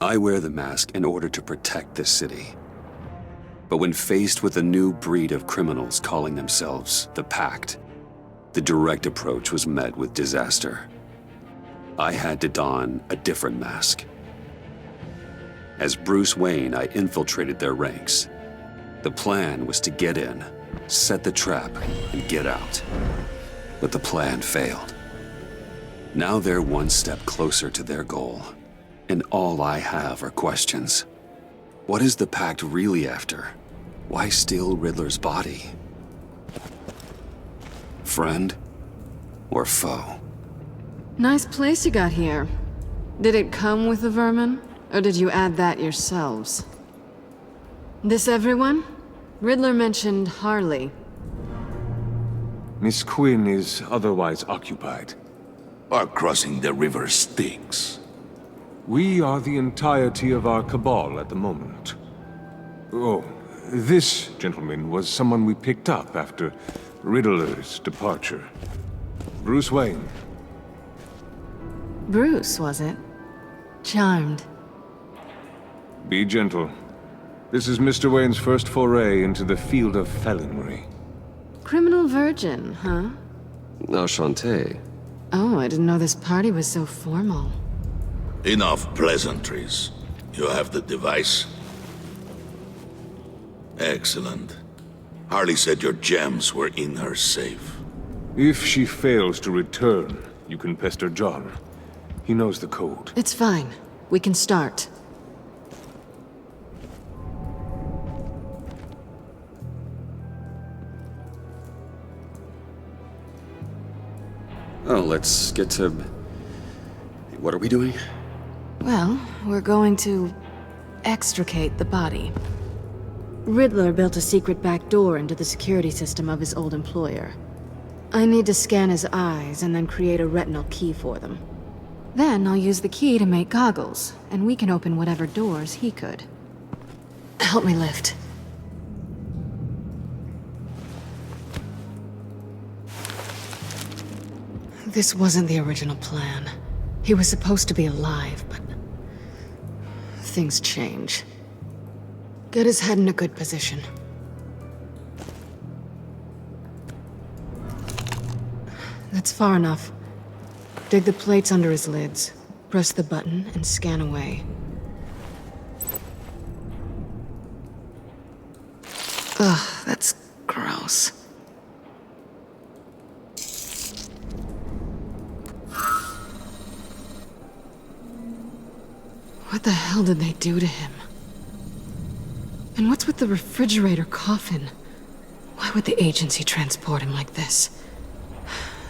I wear the mask in order to protect this city. But when faced with a new breed of criminals calling themselves the Pact, the direct approach was met with disaster. I had to don a different mask. As Bruce Wayne, I infiltrated their ranks. The plan was to get in, set the trap, and get out. But the plan failed. Now they're one step closer to their goal, and all I have are questions. What is the Pact really after? Why steal Riddler's body? Friend or foe? Nice place you got here. Did it come with the vermin, or did you add that yourselves? This everyone? Riddler mentioned Harley. Miss Quinn is otherwise occupied. Our crossing the river Styx. We are the entirety of our cabal at the moment. Oh, this gentleman was someone we picked up after Riddler's departure. Bruce Wayne. Bruce, was it? Charmed. Be gentle. This is Mr. Wayne's first foray into the field of felonry. Criminal virgin, huh? Enchanté. Oh, I didn't know this party was so formal. Enough pleasantries. You have the device? Excellent. Harley said your gems were in her safe. If she fails to return, you can pester John. He knows the code. It's fine. We can start. Oh, let's get to... What are we doing? Well, we're going to extricate the body. Riddler built a secret back door into the security system of his old employer. I need to scan his eyes and then create a retinal key for them. Then I'll use the key to make goggles, and we can open whatever doors he could. Help me lift. This wasn't the original plan. He was supposed to be alive, but... things change. Get his head in a good position. That's far enough. Dig the plates under his lids, press the button, and scan away. Ugh, that's gross. What the hell did they do to him? And what's with the refrigerator coffin? Why would the agency transport him like this?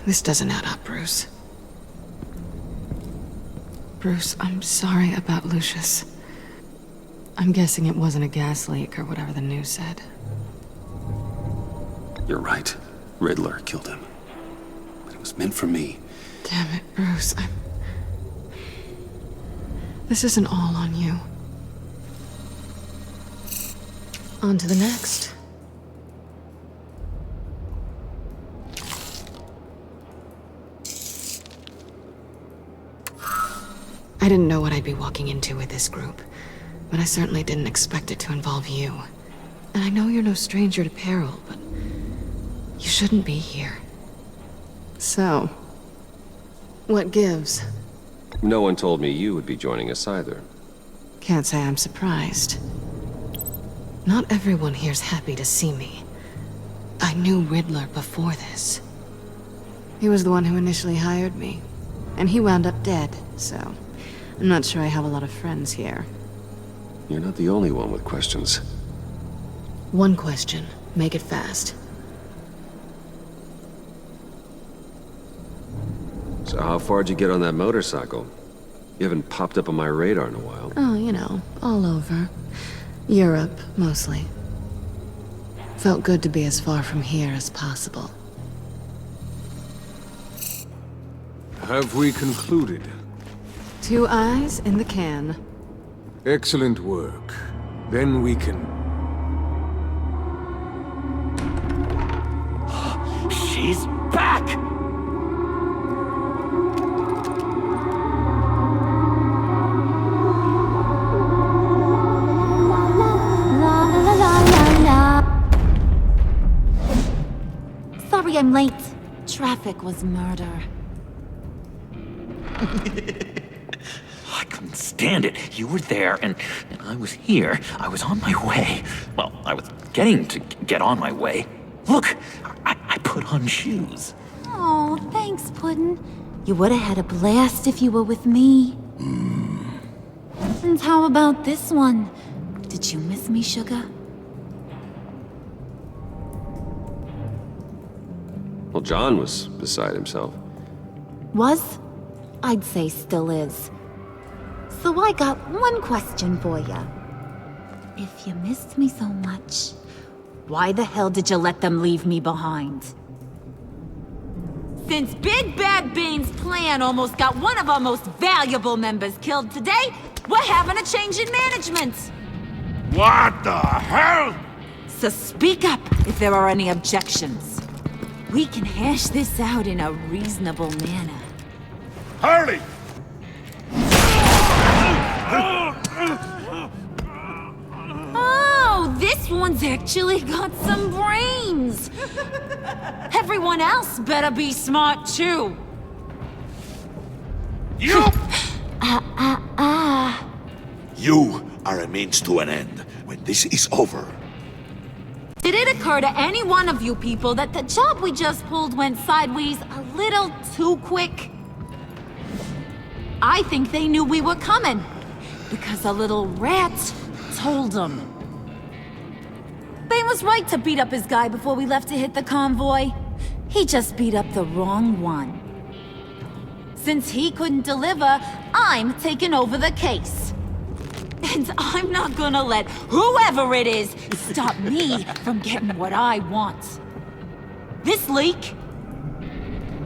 This doesn't add up, Bruce. Bruce, I'm sorry about Lucius. I'm guessing it wasn't a gas leak or whatever the news said. You're right. Riddler killed him. But it was meant for me. Damn it, Bruce. This isn't all on you. On to the next. I didn't know what I'd be walking into with this group, but I certainly didn't expect it to involve you. And I know you're no stranger to peril, but you shouldn't be here. So, what gives? No one told me you would be joining us either. Can't say I'm surprised. Not everyone here's happy to see me. I knew Riddler before this. He was the one who initially hired me, and he wound up dead, so I'm not sure I have a lot of friends here. You're not the only one with questions. One question. Make it fast. So how far'd you get on that motorcycle? You haven't popped up on my radar in a while. Oh, you know, all over. Europe, mostly. Felt good to be as far from here as possible. Have we concluded? 2 eyes in the can. Excellent work. Then we can... She's back! I'm late. Traffic was murder. I couldn't stand it. You were there, and I was here. I was on my way. Well, I was getting to get on my way. Look, I put on shoes. Oh, thanks, Puddin'. You would have had a blast if you were with me. And how about this one? Did you miss me, sugar? Well, John was beside himself. Was? I'd say still is. So I got one question for ya. If you missed me so much, why the hell did you let them leave me behind? Since Big Bad Bane's plan almost got one of our most valuable members killed today, we're having a change in management. What the hell? So speak up if there are any objections. We can hash this out in a reasonable manner. Harley! Oh, this one's actually got some brains. Everyone else better be smart too. You! You are a means to an end. When this is over, Did it occur to any one of you people that the job we just pulled went sideways a little too quick? I think they knew we were coming, because a little rat told them. Bane was right to beat up his guy before we left to hit the convoy. He just beat up the wrong one. Since he couldn't deliver, I'm taking over the case. And I'm not gonna let whoever it is stop me from getting what I want. This leak,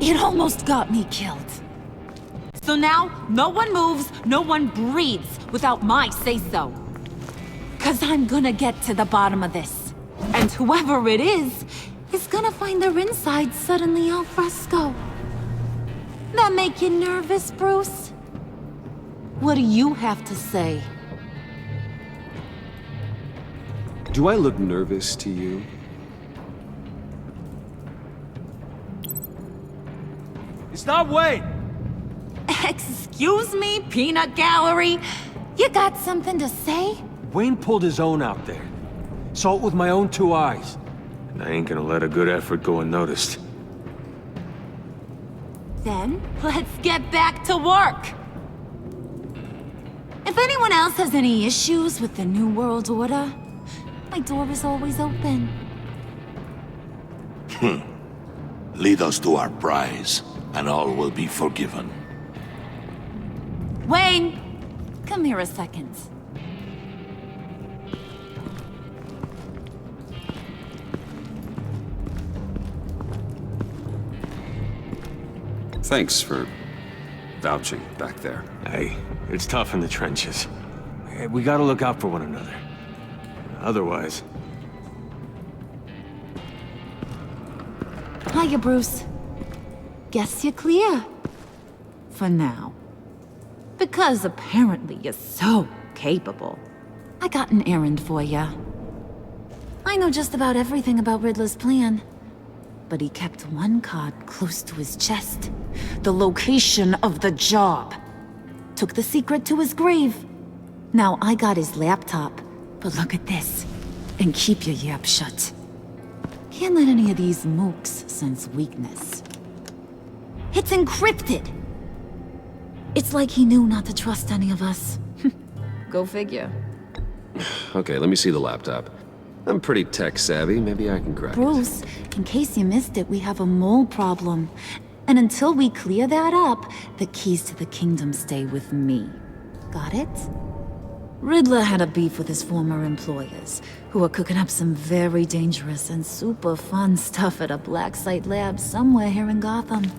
it almost got me killed. So now, no one moves, no one breathes without my say-so. 'Cause I'm gonna get to the bottom of this. And whoever it is gonna find their insides suddenly al fresco. That make you nervous, Bruce? What do you have to say? Do I look nervous to you? Stop, wait! Excuse me, peanut gallery? You got something to say? Wayne pulled his own out there. Saw it with my own two eyes. And I ain't gonna let a good effort go unnoticed. Then, let's get back to work. If anyone else has any issues with the New World Order, my door is always open. lead us to our prize, and all will be forgiven. Wayne, come here a second. Thanks for vouching back there. Hey, it's tough in the trenches. We gotta look out for one another. Otherwise... Hiya, Bruce. Guess you're clear. For now. Because apparently you're so capable. I got an errand for ya. I know just about everything about Riddler's plan. But he kept one card close to his chest. The location of the job. Took the secret to his grave. Now I got his laptop. But look at this. And keep your yap shut. Can't let any of these mooks sense weakness. It's encrypted! It's like he knew not to trust any of us. Go figure. Okay, let me see the laptop. I'm pretty tech-savvy. Maybe I can crack it. Bruce, in case you missed it, we have a mole problem. And until we clear that up, the keys to the kingdom stay with me. Got it? Riddler had a beef with his former employers, who were cooking up some very dangerous and super fun stuff at a black site lab somewhere here in Gotham.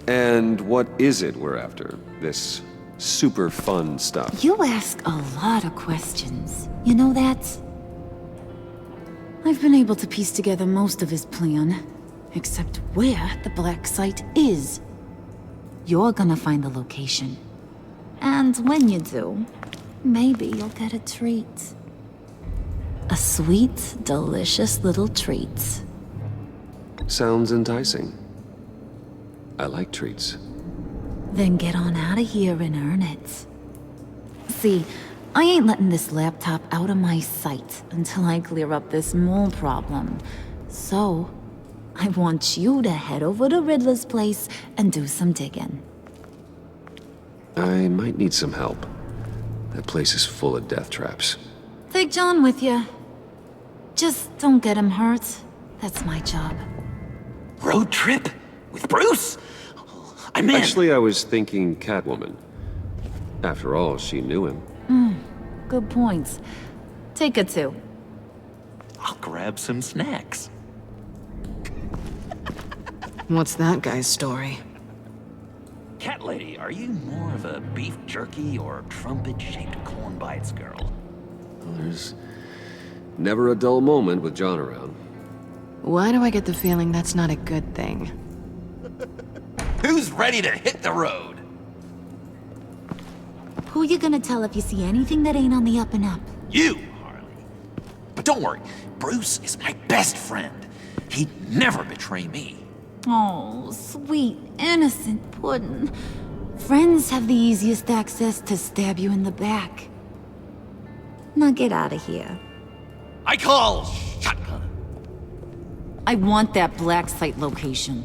And what is it we're after? This super fun stuff? You ask a lot of questions. You know that? I've been able to piece together most of his plan, except where the black site is. You're gonna find the location. And when you do, maybe you'll get a treat. A sweet, delicious little treat. Sounds enticing. I like treats. Then get on out of here and earn it. See, I ain't letting this laptop out of my sight until I clear up this mole problem. So, I want you to head over to Riddler's place and do some digging. I might need some help. That place is full of death traps. Take John with you. Just don't get him hurt. That's my job. Road trip? With Bruce? I'm in. Actually, I was thinking Catwoman. After all, she knew him. Good points. Take her too. I'll grab some snacks. What's that guy's story? Cat lady, are you more of a beef jerky or trumpet-shaped corn bites girl? Well, there's never a dull moment with John around. Why do I get the feeling that's not a good thing? Who's ready to hit the road? Who you gonna tell if you see anything that ain't on the up and up? You, Harley. But don't worry, Bruce is my best friend. He'd never betray me. Oh, sweet, innocent Puddin'. Friends have the easiest access to stab you in the back. Now get out of here. I call shotgun. I want that black site location.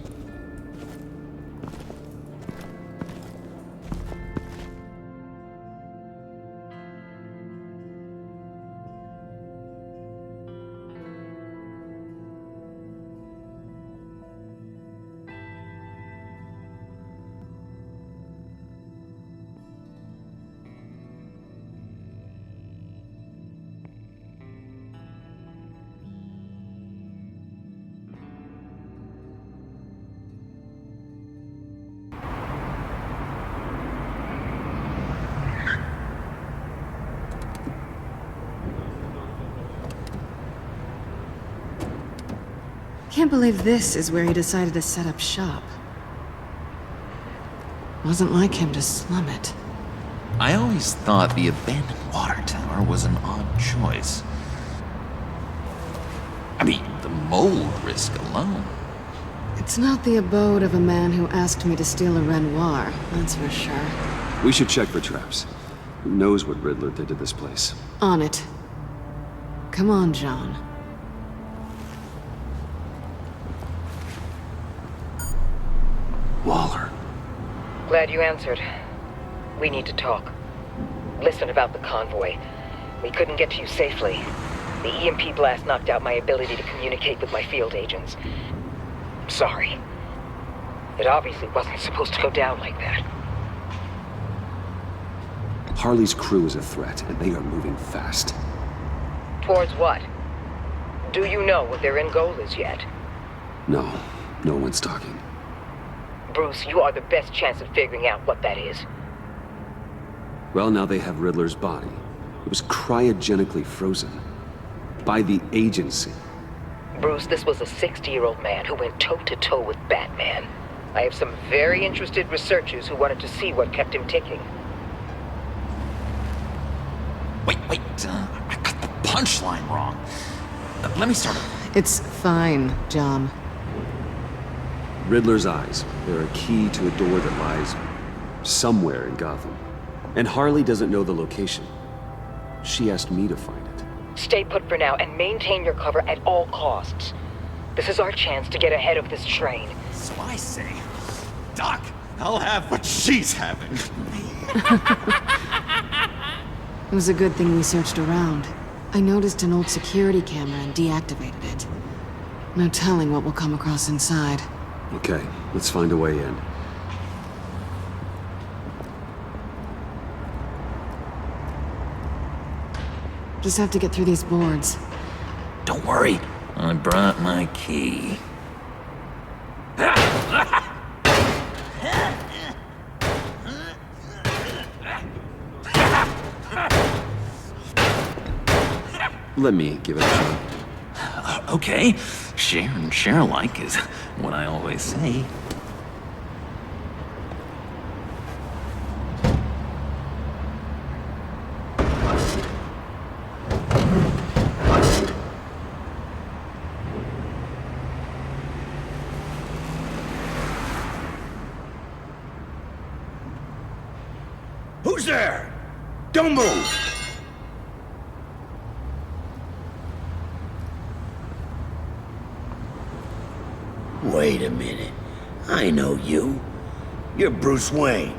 Can't believe this is where he decided to set up shop. Wasn't like him to slum it. I always thought the abandoned water tower was an odd choice. I mean, the mold risk alone. It's not the abode of a man who asked me to steal a Renoir, that's for sure. We should check for traps. Who knows what Riddler did to this place? On it. Come on, John. Waller. Glad you answered. We need to talk. Listen about the convoy. We couldn't get to you safely. The EMP blast knocked out my ability to communicate with my field agents. I'm sorry. It obviously wasn't supposed to go down like that. Harley's crew is a threat, and they are moving fast. Towards what? Do you know what their end goal is yet? No, no one's talking. Bruce, you are the best chance of figuring out what that is. Well, now they have Riddler's body. It was cryogenically frozen. By the agency. Bruce, this was a 60-year-old man who went toe-to-toe with Batman. I have some very interested researchers who wanted to see what kept him ticking. Wait, I got the punchline wrong. Let me start over. It's fine, John. Riddler's eyes. They're a key to a door that lies somewhere in Gotham. And Harley doesn't know the location. She asked me to find it. Stay put for now and maintain your cover at all costs. This is our chance to get ahead of this train. So I say, Doc, I'll have what she's having. It was a good thing we searched around. I noticed an old security camera and deactivated it. No telling what we'll come across inside. Okay, let's find a way in. Just have to get through these boards. Don't worry, I brought my key. Let me give it a shot. Okay, share and share alike is what I always say. Who's there? Don't move! Wait a minute. I know you. You're Bruce Wayne.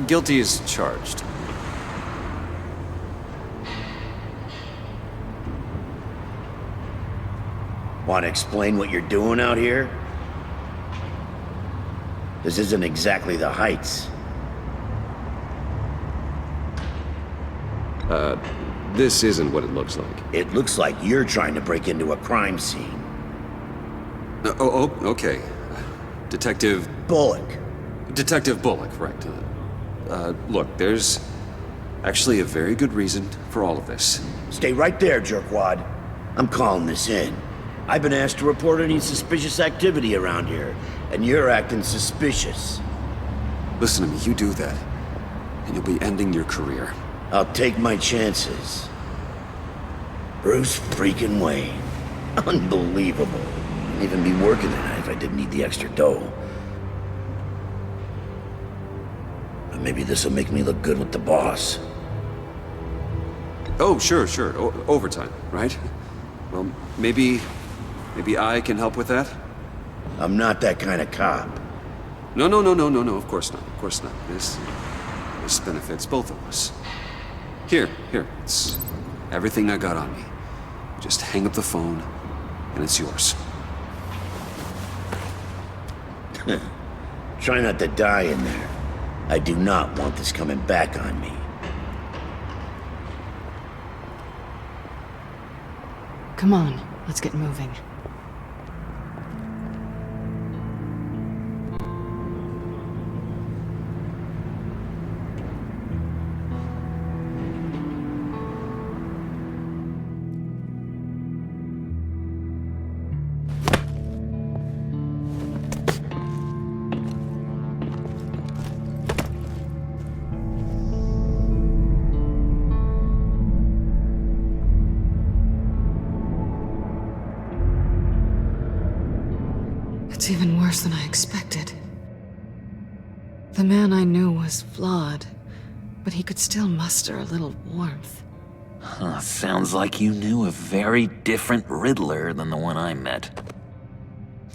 Guilty as charged. Want to explain what you're doing out here? This isn't exactly the Heights. This isn't what it looks like. It looks like you're trying to break into a crime scene. Okay. Detective Bullock. Bullock, right. Look, there's actually a very good reason for all of this. Stay right there, jerkwad. I'm calling this in. I've been asked to report any suspicious activity around here, and you're acting suspicious. Listen to me, you do that, and you'll be ending your career. I'll take my chances. Bruce freaking Wayne. Unbelievable. I'd even be working tonight if I didn't need the extra dough. But maybe this'll make me look good with the boss. Oh, sure. Overtime, right? Well, maybe I can help with that? I'm not that kind of cop. No, of course not. This benefits both of us. Here, it's everything I got on me. Just hang up the phone, and it's yours. Try not to die in there. I do not want this coming back on me. Come on, let's get moving. It's even worse than I expected. The man I knew was flawed, but he could still muster a little warmth. Sounds like you knew a very different Riddler than the one I met.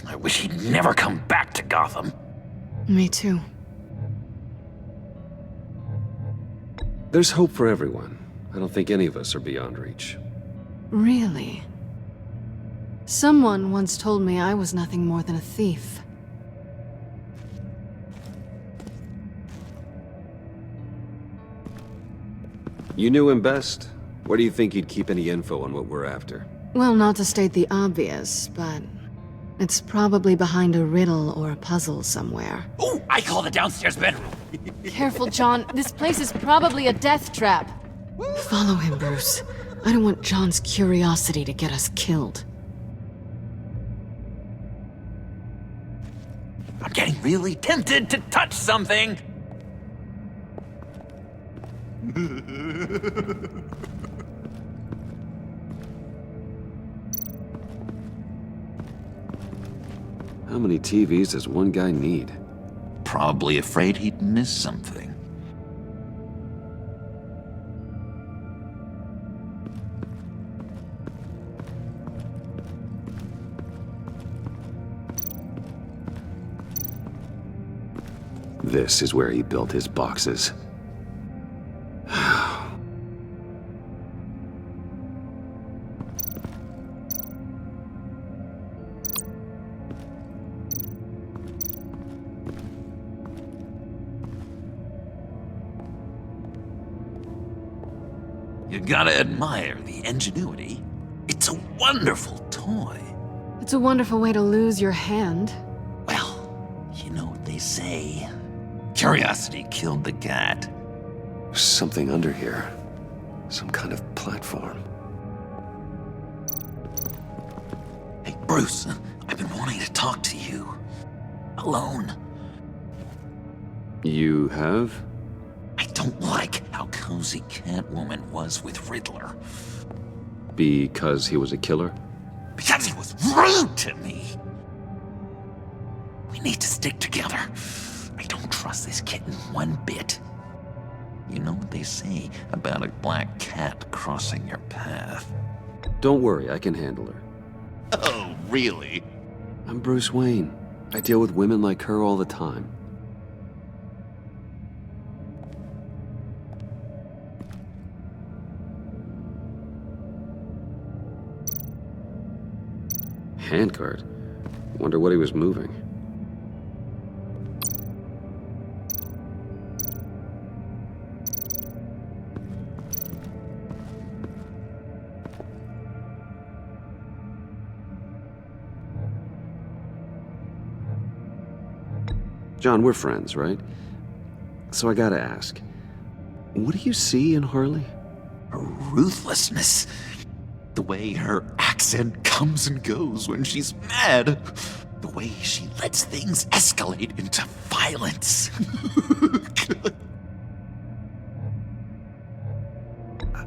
I wish he'd never come back to Gotham. Me too. There's hope for everyone. I don't think any of us are beyond reach. Really? Someone once told me I was nothing more than a thief. You knew him best. Where do you think he'd keep any info on what we're after? Well, not to state the obvious, but it's probably behind a riddle or a puzzle somewhere. Oh, I call the downstairs bedroom. Careful, John. This place is probably a death trap. Follow him, Bruce. I don't want John's curiosity to get us killed. I'm getting really tempted to touch something. How many TVs does one guy need? Probably afraid he'd miss something. This is where he built his boxes. You gotta admire the ingenuity. It's a wonderful toy. It's a wonderful way to lose your hand. Well, you know what they say. Curiosity killed the cat. There's something under here. Some kind of platform. Hey, Bruce, I've been wanting to talk to you. Alone. You have? I don't like how cozy Catwoman was with Riddler. Because he was a killer? Because he was rude to me! We need to stick together. I don't trust this kitten one bit. You know what they say about a black cat crossing your path? Don't worry, I can handle her. Oh, really? I'm Bruce Wayne. I deal with women like her all the time. Handguard? Wonder what he was moving. John, we're friends, right? So I gotta ask, what do you see in Harley? Her ruthlessness. The way her accent comes and goes when she's mad. The way she lets things escalate into violence.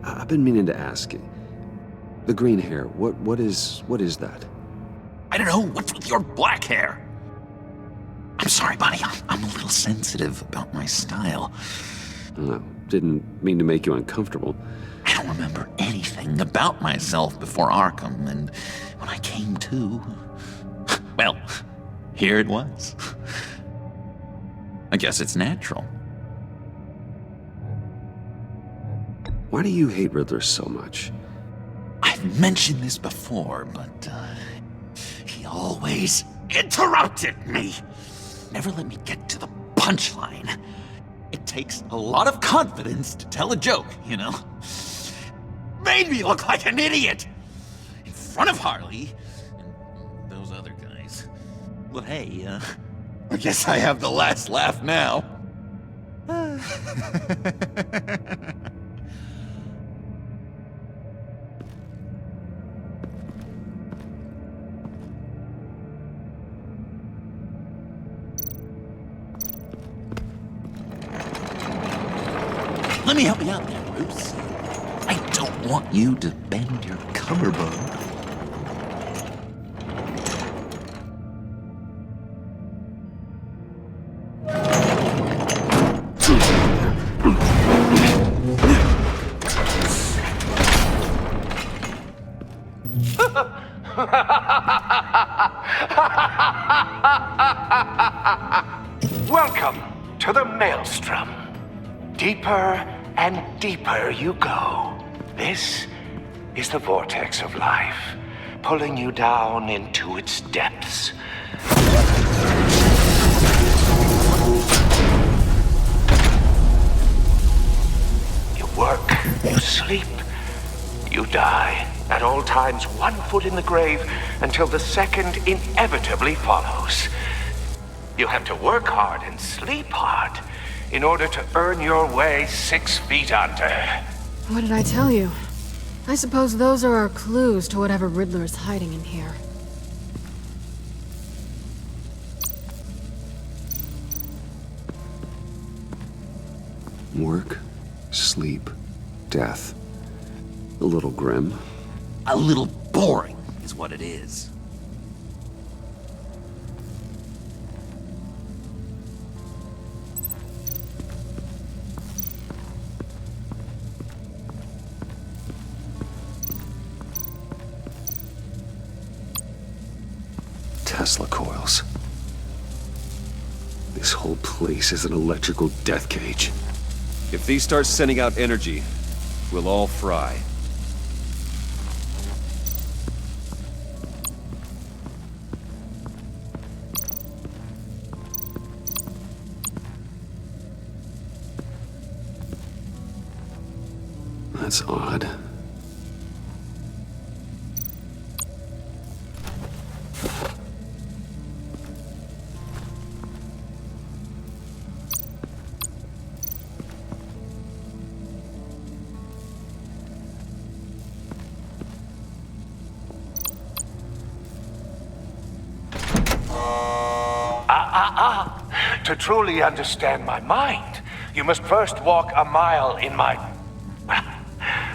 I've been meaning to ask you. The green hair, what is that? I don't know, what's with your black hair? I'm sorry, buddy, I'm a little sensitive about my style. Oh, didn't mean to make you uncomfortable. I don't remember anything about myself before Arkham, and when I came to, well, here it was. I guess it's natural. Why do you hate Riddler so much? I've mentioned this before, but he always interrupted me. Never let me get to the punchline. It takes a lot of confidence to tell a joke, you know? Made me look like an idiot! In front of Harley and those other guys. Well, hey, I guess I have the last laugh now. Let me help you out there, Bruce. I don't want you to bend your cummerbund. Welcome to the Maelstrom. Deeper and deeper you go. This is the vortex of life, pulling you down into its depths. You work, you sleep, you die. At all times, 1 foot in the grave until the second inevitably follows. You have to work hard and sleep hard in order to earn your way 6 feet under. What did I tell you? I suppose those are our clues to whatever Riddler is hiding in here. Work, sleep, death. A little grim. A little boring is what it is. Tesla coils. This whole place is an electrical death cage. If these start sending out energy, we'll all fry. That's odd. To truly understand my mind, you must first walk a mile in my... Well,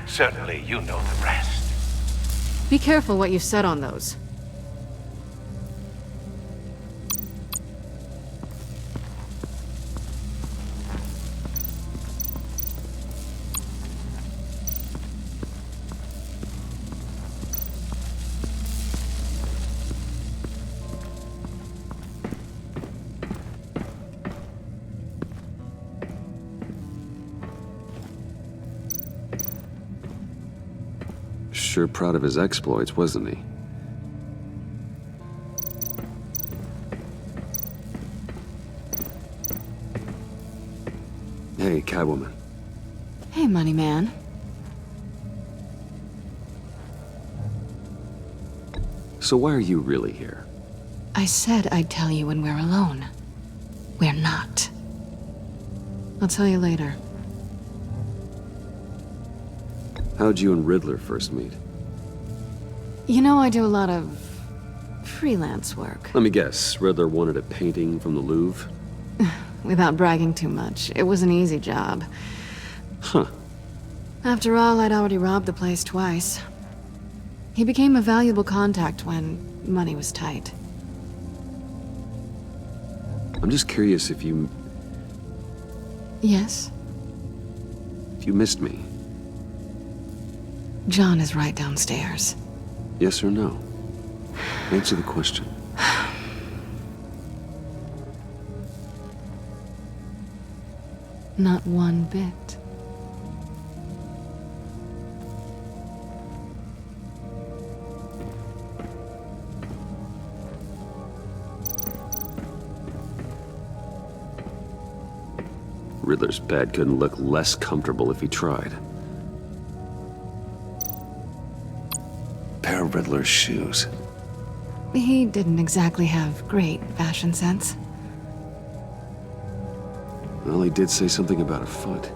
certainly you know the rest. Be careful what you said on those. sure proud of his exploits, wasn't he? Hey, Catwoman. Hey, Money Man. So why are you really here? I said I'd tell you when we're alone. We're not. I'll tell you later. How'd you and Riddler first meet? You know, I do a lot of freelance work. Let me guess, Riddler wanted a painting from the Louvre? Without bragging too much, it was an easy job. Huh. After all, I'd already robbed the place twice. He became a valuable contact when money was tight. I'm just curious if you Yes? missed me. John is right downstairs. Yes or no? Answer the question. Not one bit. Riddler's bed couldn't look less comfortable if he tried. Pair of Riddler's shoes. He didn't exactly have great fashion sense. Well, he did say something about a foot.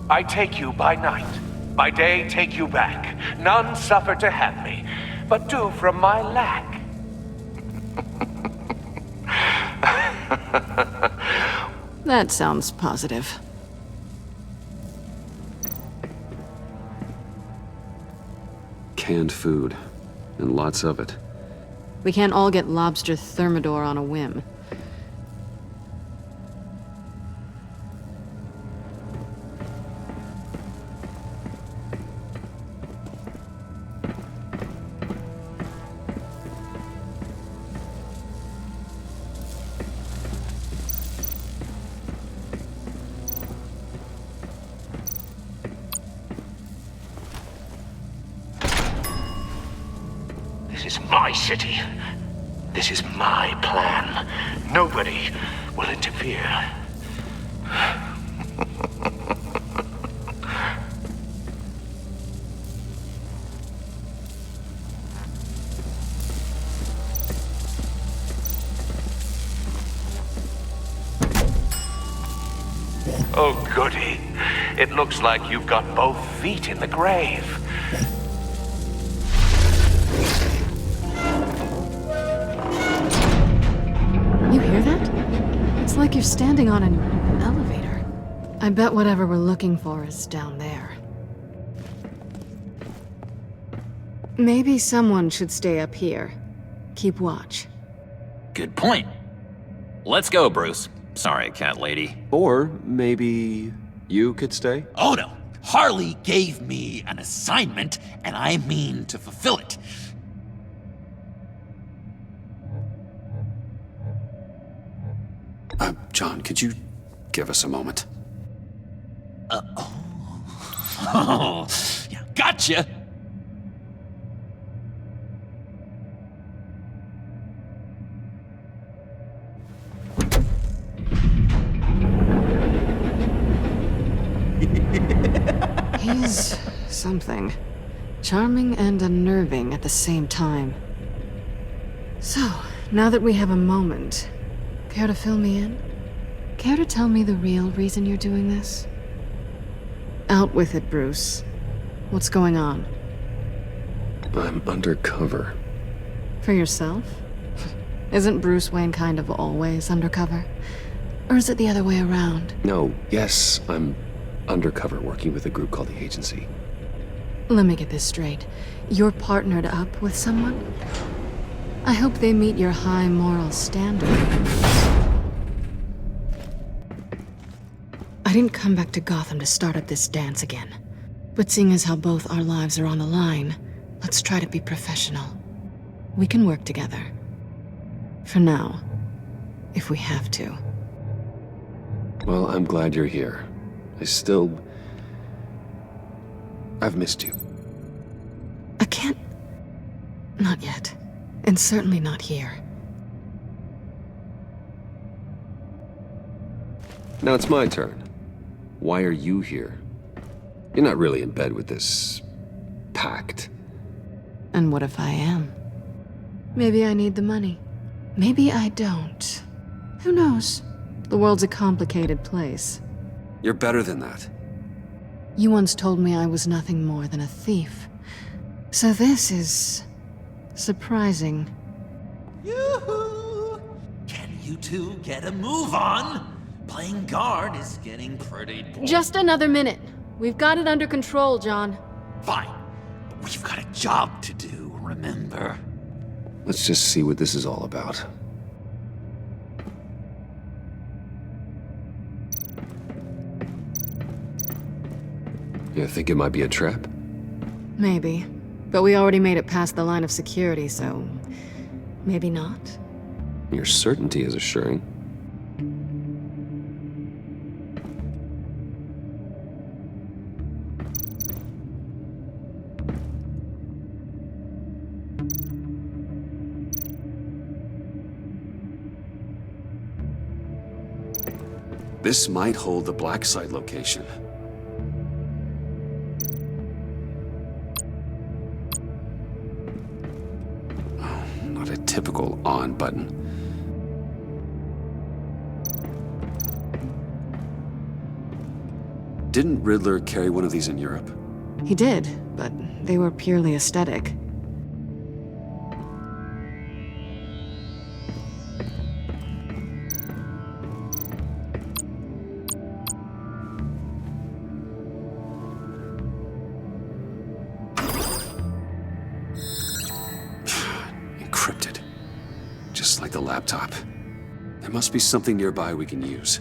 I take you by night. By day, take you back. None suffer to have me, but do from my lack. That sounds positive. Canned food. And lots of it. We can't all get lobster thermidor on a whim. This is my city. This is my plan. Nobody will interfere. Oh, goody. It looks like you've got both feet in the grave. You hear that? It's like you're standing on an elevator. I bet whatever we're looking for is down there. Maybe someone should stay up here. Keep watch. Good point. Let's go, Bruce. Sorry, cat lady. Or maybe you could stay? Oh no! Harley gave me an assignment, and I mean to fulfill it. John, could you give us a moment? Oh, yeah, gotcha! He's something. Charming and unnerving at the same time. So, now that we have a moment, care to fill me in? Care to tell me the real reason you're doing this? Out with it, Bruce. What's going on? I'm undercover. For yourself? Isn't Bruce Wayne kind of always undercover? Or is it the other way around? No, yes, I'm undercover working with a group called the Agency. Let me get this straight. You're partnered up with someone? I hope they meet your high moral standard. I didn't come back to Gotham to start up this dance again. But seeing as how both our lives are on the line, let's try to be professional. We can work together. For now. If we have to. Well, I'm glad you're here. I've missed you. I can't... Not yet. And certainly not here. Now it's my turn. Why are you here? You're not really in bed with this... pact. And what if I am? Maybe I need the money. Maybe I don't. Who knows? The world's a complicated place. You're better than that. You once told me I was nothing more than a thief. So this is... surprising. Yoo-hoo! Can you two get a move on? Playing guard is getting pretty boring. Just another minute. We've got it under control, John. Fine. But we've got a job to do, remember? Let's just see what this is all about. You think it might be a trap? Maybe. But we already made it past the line of security, so... maybe not? Your certainty is assuring. This might hold the black site location. Oh, not a typical on button. Didn't Riddler carry one of these in Europe? He did, but they were purely aesthetic. Encrypted. Just like the laptop. There must be something nearby we can use.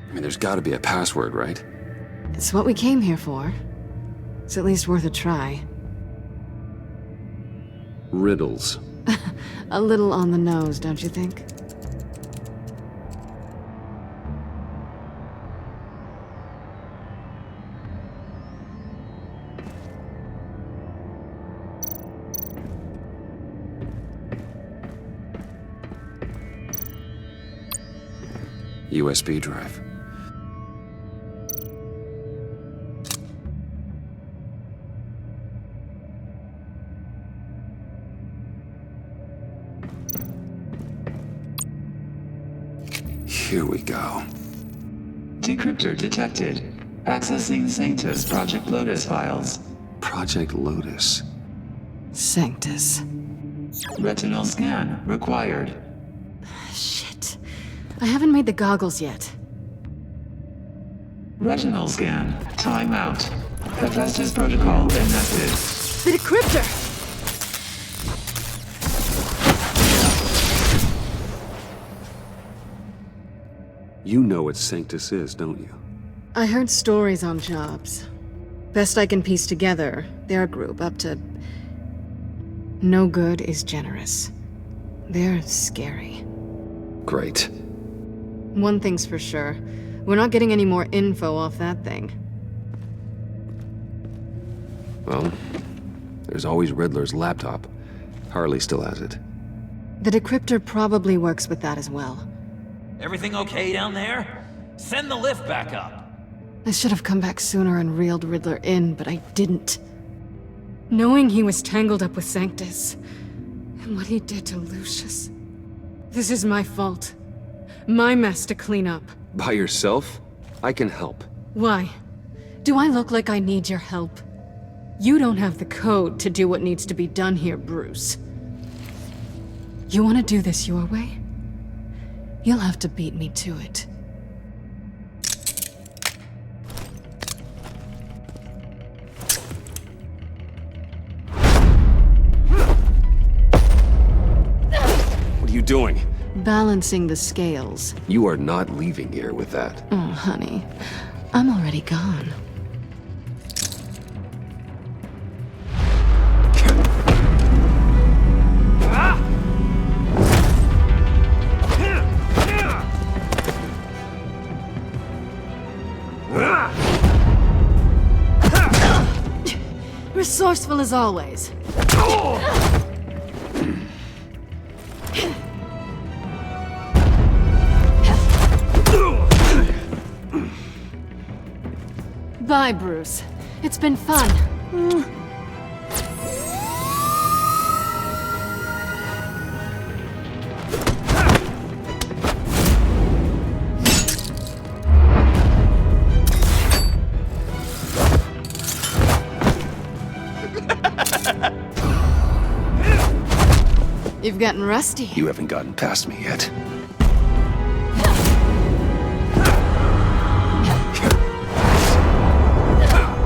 I mean, there's gotta be a password, right? It's what we came here for. It's at least worth a try. Riddles. A little on the nose, don't you think? USB drive. Here we go. Decryptor detected. Accessing Sanctus Project Lotus files. Project Lotus. Sanctus. Retinal scan required. Shit. I haven't made the goggles yet. Retinal scan. Timeout. Hephaestus protocol enacted. The decryptor! You know what Sanctus is, don't you? I heard stories on jobs. Best I can piece together, they're a group up to... no good is generous. They're scary. Great. One thing's for sure. We're not getting any more info off that thing. Well, there's always Riddler's laptop. Harley still has it. The decryptor probably works with that as well. Everything okay down there? Send the lift back up. I should have come back sooner and reeled Riddler in, but I didn't. Knowing he was tangled up with Sanctus, and what he did to Lucius. This is my fault. My mess to clean up. By yourself? I can help. Why? Do I look like I need your help? You don't have the code to do what needs to be done here, Bruce. You want to do this your way? You'll have to beat me to it. doing? Balancing the scales. You are not leaving here with that. Oh, honey. I'm already gone. Resourceful as always. Bye, Bruce. It's been fun. You've gotten rusty. You haven't gotten past me yet.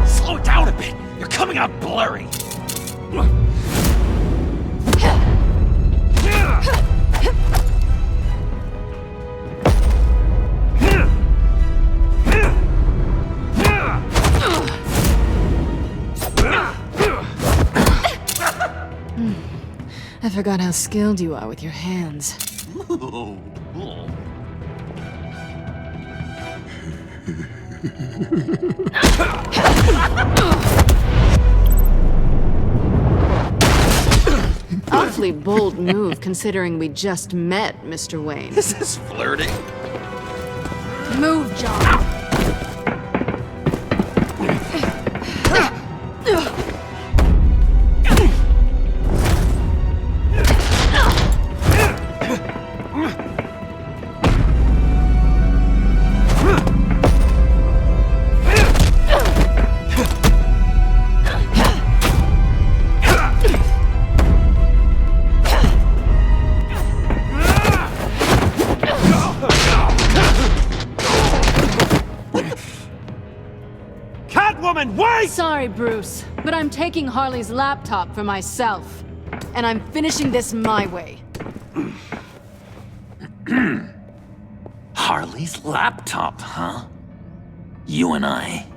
Slow it down a bit. You're coming out blurry. I forgot how skilled you are with your hands. Awfully bold move considering we just met, Mr. Wayne. This is flirting. Move, John. Sorry, Bruce, but I'm taking Harley's laptop for myself. And I'm finishing this my way. Harley's laptop, huh? You and I,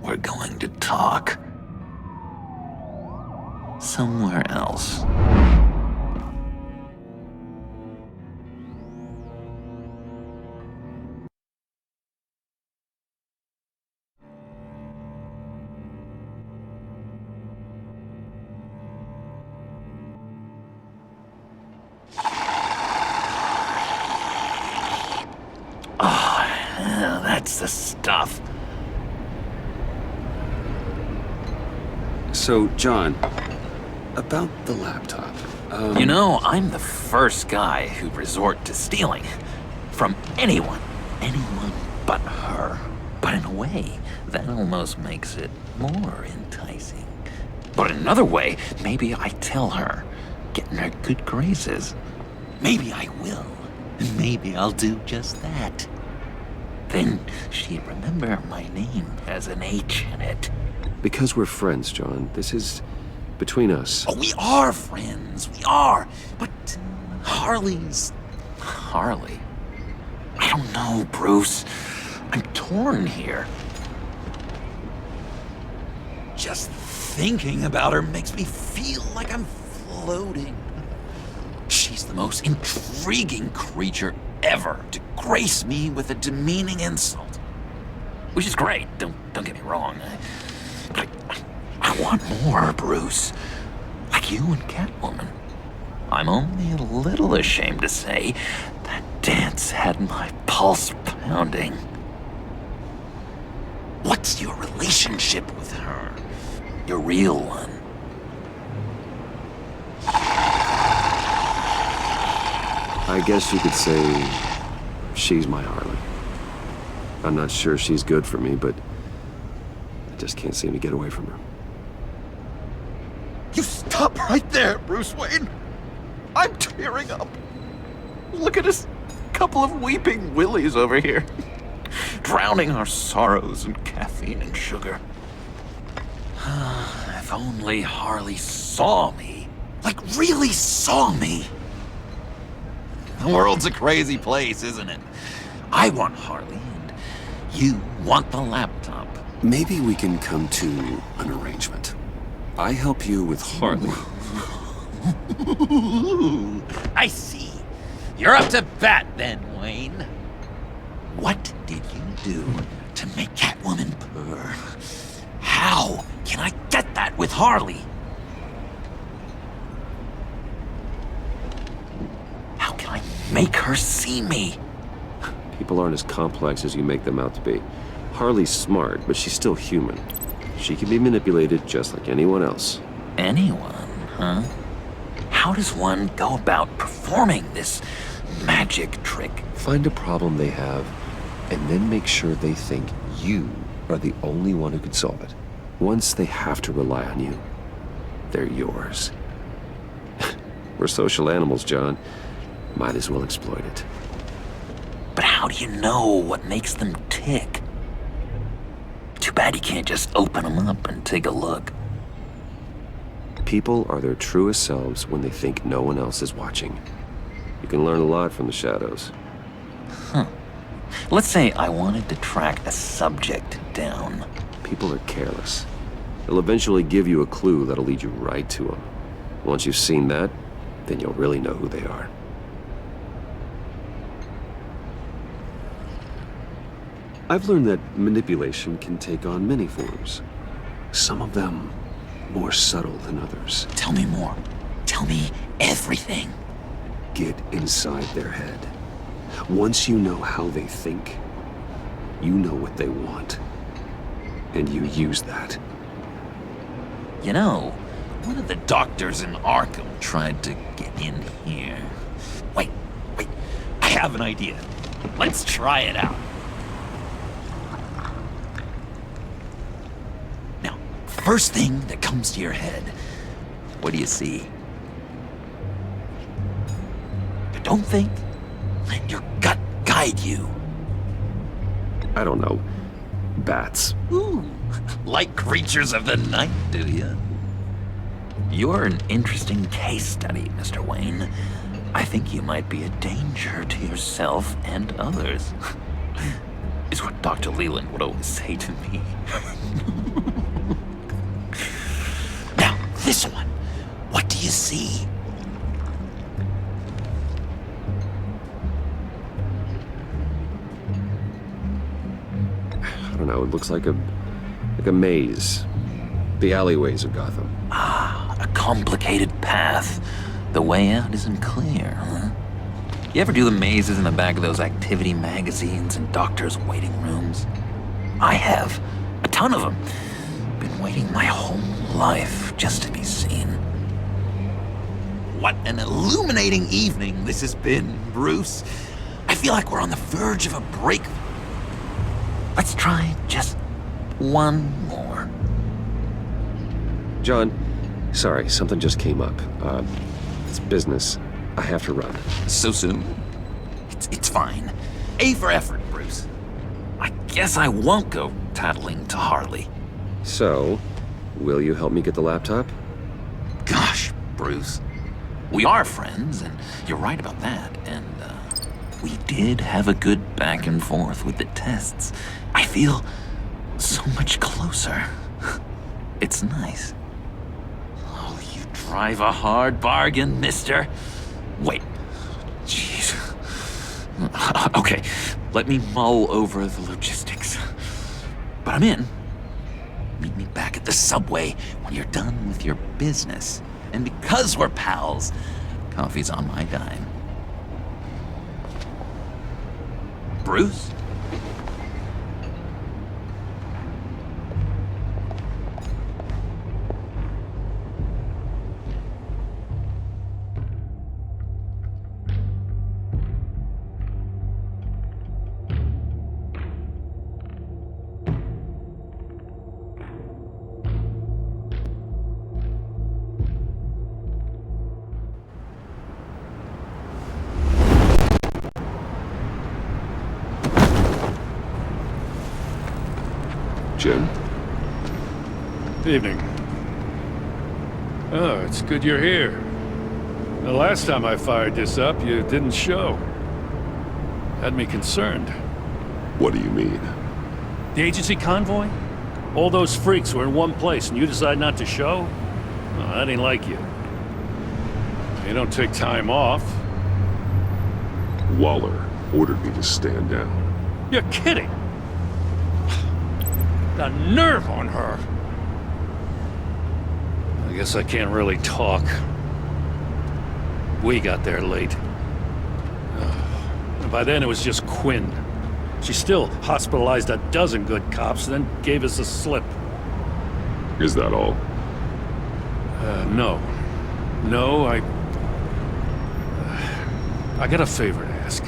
we're going to talk. Somewhere else. That's the stuff. So, John, about the laptop. You know, I'm the first guy who'd resort to stealing. From anyone. Anyone but her. But in a way, that almost makes it more enticing. But in another way, maybe I tell her, get in her good graces. Maybe I will. And maybe I'll do just that. Then she'd remember my name has an H in it. Because we're friends, John. This is between us. Oh, we are friends. We are. But Harley's... Harley? I don't know, Bruce. I'm torn here. Just thinking about her makes me feel like I'm floating. She's the most intriguing creature ever to grace me with a demeaning insult. Which is great, don't get me wrong. But I want more, Bruce. Like you and Catwoman. I'm only a little ashamed to say that dance had my pulse pounding. What's your relationship with her? Your real one? I guess you could say she's my Harley. I'm not sure she's good for me, but I just can't seem to get away from her. You stop right there, Bruce Wayne. I'm tearing up. Look at us, couple of weeping willies over here. Drowning our sorrows in caffeine and sugar. If only Harley saw me. Like, really saw me. The world's a crazy place, isn't it? I want Harley, and you want the laptop. Maybe we can come to an arrangement. I help you with Harley. I see. You're up to bat then, Wayne. What did you do to make Catwoman purr? How can I get that with Harley? How can I make her see me? People aren't as complex as you make them out to be. Harley's smart, but she's still human. She can be manipulated just like anyone else. Anyone, huh? How does one go about performing this magic trick? Find a problem they have, and then make sure they think you are the only one who could solve it. Once they have to rely on you, they're yours. We're social animals, John. Might as well exploit it. But how do you know what makes them tick? Too bad you can't just open them up and take a look. People are their truest selves when they think no one else is watching. You can learn a lot from the shadows. Huh. Let's say I wanted to track a subject down. People are careless. They'll eventually give you a clue that'll lead you right to them. Once you've seen that, then you'll really know who they are. I've learned that manipulation can take on many forms. Some of them more subtle than others. Tell me more. Tell me everything. Get inside their head. Once you know how they think, you know what they want. And you use that. You know, one of the doctors in Arkham tried to get in here. Wait. I have an idea. Let's try it out. Now, first thing that comes to your head, what do you see? But don't think. Let your gut guide you. I don't know. Bats. Ooh, like creatures of the night, do you? You're an interesting case study, Mr. Wayne. I think you might be a danger to yourself and others. Is what Dr. Leland would always say to me. Now, this one. What do you see? I don't know, it looks like a maze. The alleyways of Gotham. Ah, a complicated path. The way out isn't clear, huh? You ever do the mazes in the back of those activity magazines and doctors' waiting rooms? I have. A ton of them. Been waiting my whole life just to be seen. What an illuminating evening this has been, Bruce. I feel like we're on the verge of a breakthrough. Let's try just one more. John, sorry, something just came up. It's business. I have to run. So soon? It's fine. A for effort, Bruce. I guess I won't go tattling to Harley. So, will you help me get the laptop? Gosh, Bruce. We are friends, and you're right about that. And, we did have a good back and forth with the tests. I feel so much closer. It's nice. Oh, you drive a hard bargain, mister. Wait. Jeez. Okay, let me mull over the logistics. But I'm in. Meet me back at the subway when you're done with your business. And because we're pals, coffee's on my dime. Bruce? Jim? Evening. Oh, it's good you're here. The last time I fired this up, you didn't show. Had me concerned. What do you mean? The agency convoy? All those freaks were in one place and you decide not to show? Well, that ain't like you. You don't take time off. Waller ordered me to stand down. You're kidding! The nerve on her! I guess I can't really talk. We got there late. And by then it was just Quinn. She still hospitalized a dozen good cops, then gave us the slip. Is that all? No. No, I got a favor to ask.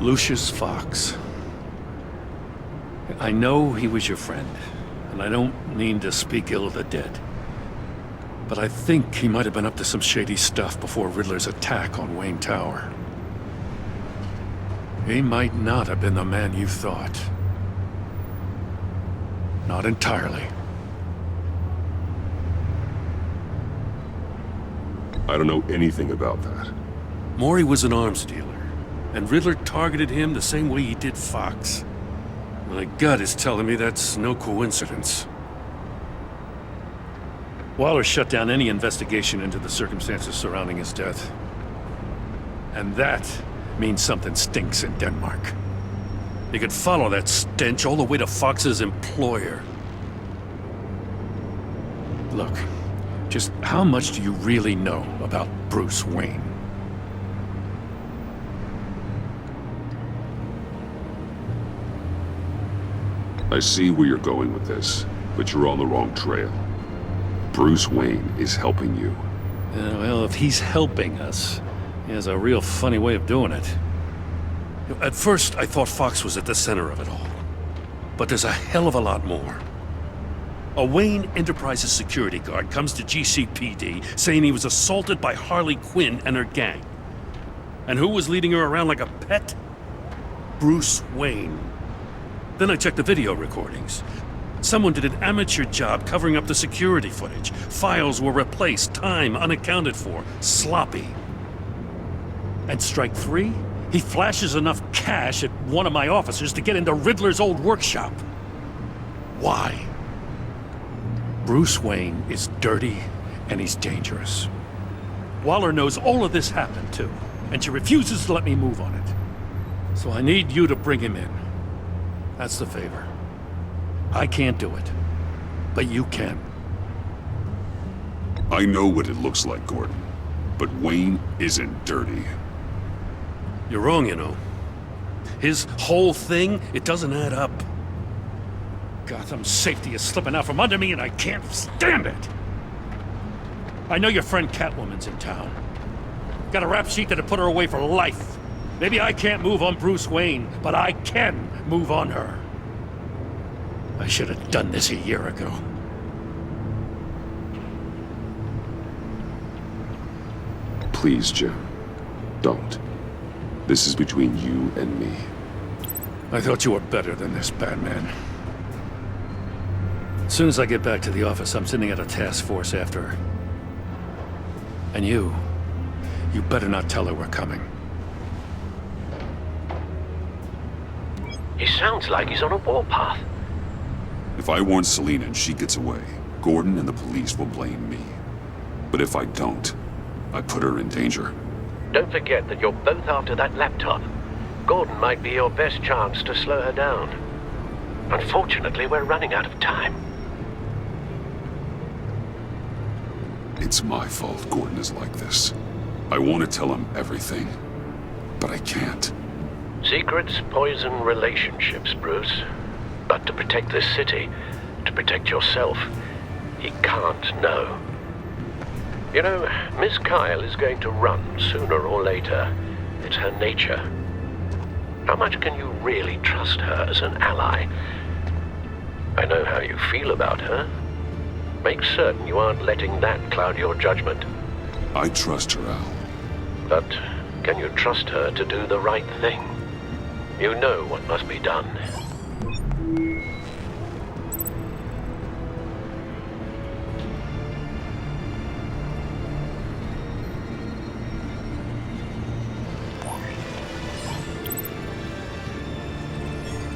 Lucius Fox. I know he was your friend, and I don't mean to speak ill of the dead. But I think he might have been up to some shady stuff before Riddler's attack on Wayne Tower. He might not have been the man you thought. Not entirely. I don't know anything about that. Maury was an arms dealer, and Riddler targeted him the same way he did Fox. My gut is telling me that's no coincidence. Waller shut down any investigation into the circumstances surrounding his death. And that means something stinks in Denmark. You could follow that stench all the way to Fox's employer. Look, just how much do you really know about Bruce Wayne? I see where you're going with this, but you're on the wrong trail. Bruce Wayne is helping you. Well, if he's helping us, he has a real funny way of doing it. At first, I thought Fox was at the center of it all. But there's a hell of a lot more. A Wayne Enterprises security guard comes to GCPD saying he was assaulted by Harley Quinn and her gang. And who was leading her around like a pet? Bruce Wayne. Then I checked the video recordings. Someone did an amateur job covering up the security footage. Files were replaced, time unaccounted for, sloppy. And strike three? He flashes enough cash at one of my officers to get into Riddler's old workshop. Why? Bruce Wayne is dirty and he's dangerous. Waller knows all of this happened too, and she refuses to let me move on it. So I need you to bring him in. That's the favor. I can't do it, but you can. I know what it looks like, Gordon, but Wayne isn't dirty. You're wrong, you know. His whole thing, it doesn't add up. Gotham's safety is slipping out from under me and I can't stand it! I know your friend Catwoman's in town. Got a rap sheet that'd put her away for life. Maybe I can't move on Bruce Wayne, but I can move on her. I should have done this a year ago. Please, Jim. Don't. This is between you and me. I thought you were better than this, Batman. As soon as I get back to the office, I'm sending out a task force after her. And you better not tell her we're coming. He sounds like he's on a warpath. If I warn Selina and she gets away, Gordon and the police will blame me. But if I don't, I put her in danger. Don't forget that you're both after that laptop. Gordon might be your best chance to slow her down. Unfortunately, we're running out of time. It's my fault Gordon is like this. I want to tell him everything, but I can't. Secrets poison relationships, Bruce. But to protect this city, to protect yourself, he can't know. You know, Miss Kyle is going to run sooner or later. It's her nature. How much can you really trust her as an ally? I know how you feel about her. Make certain you aren't letting that cloud your judgment. I trust her, Al. But can you trust her to do the right thing? You know what must be done.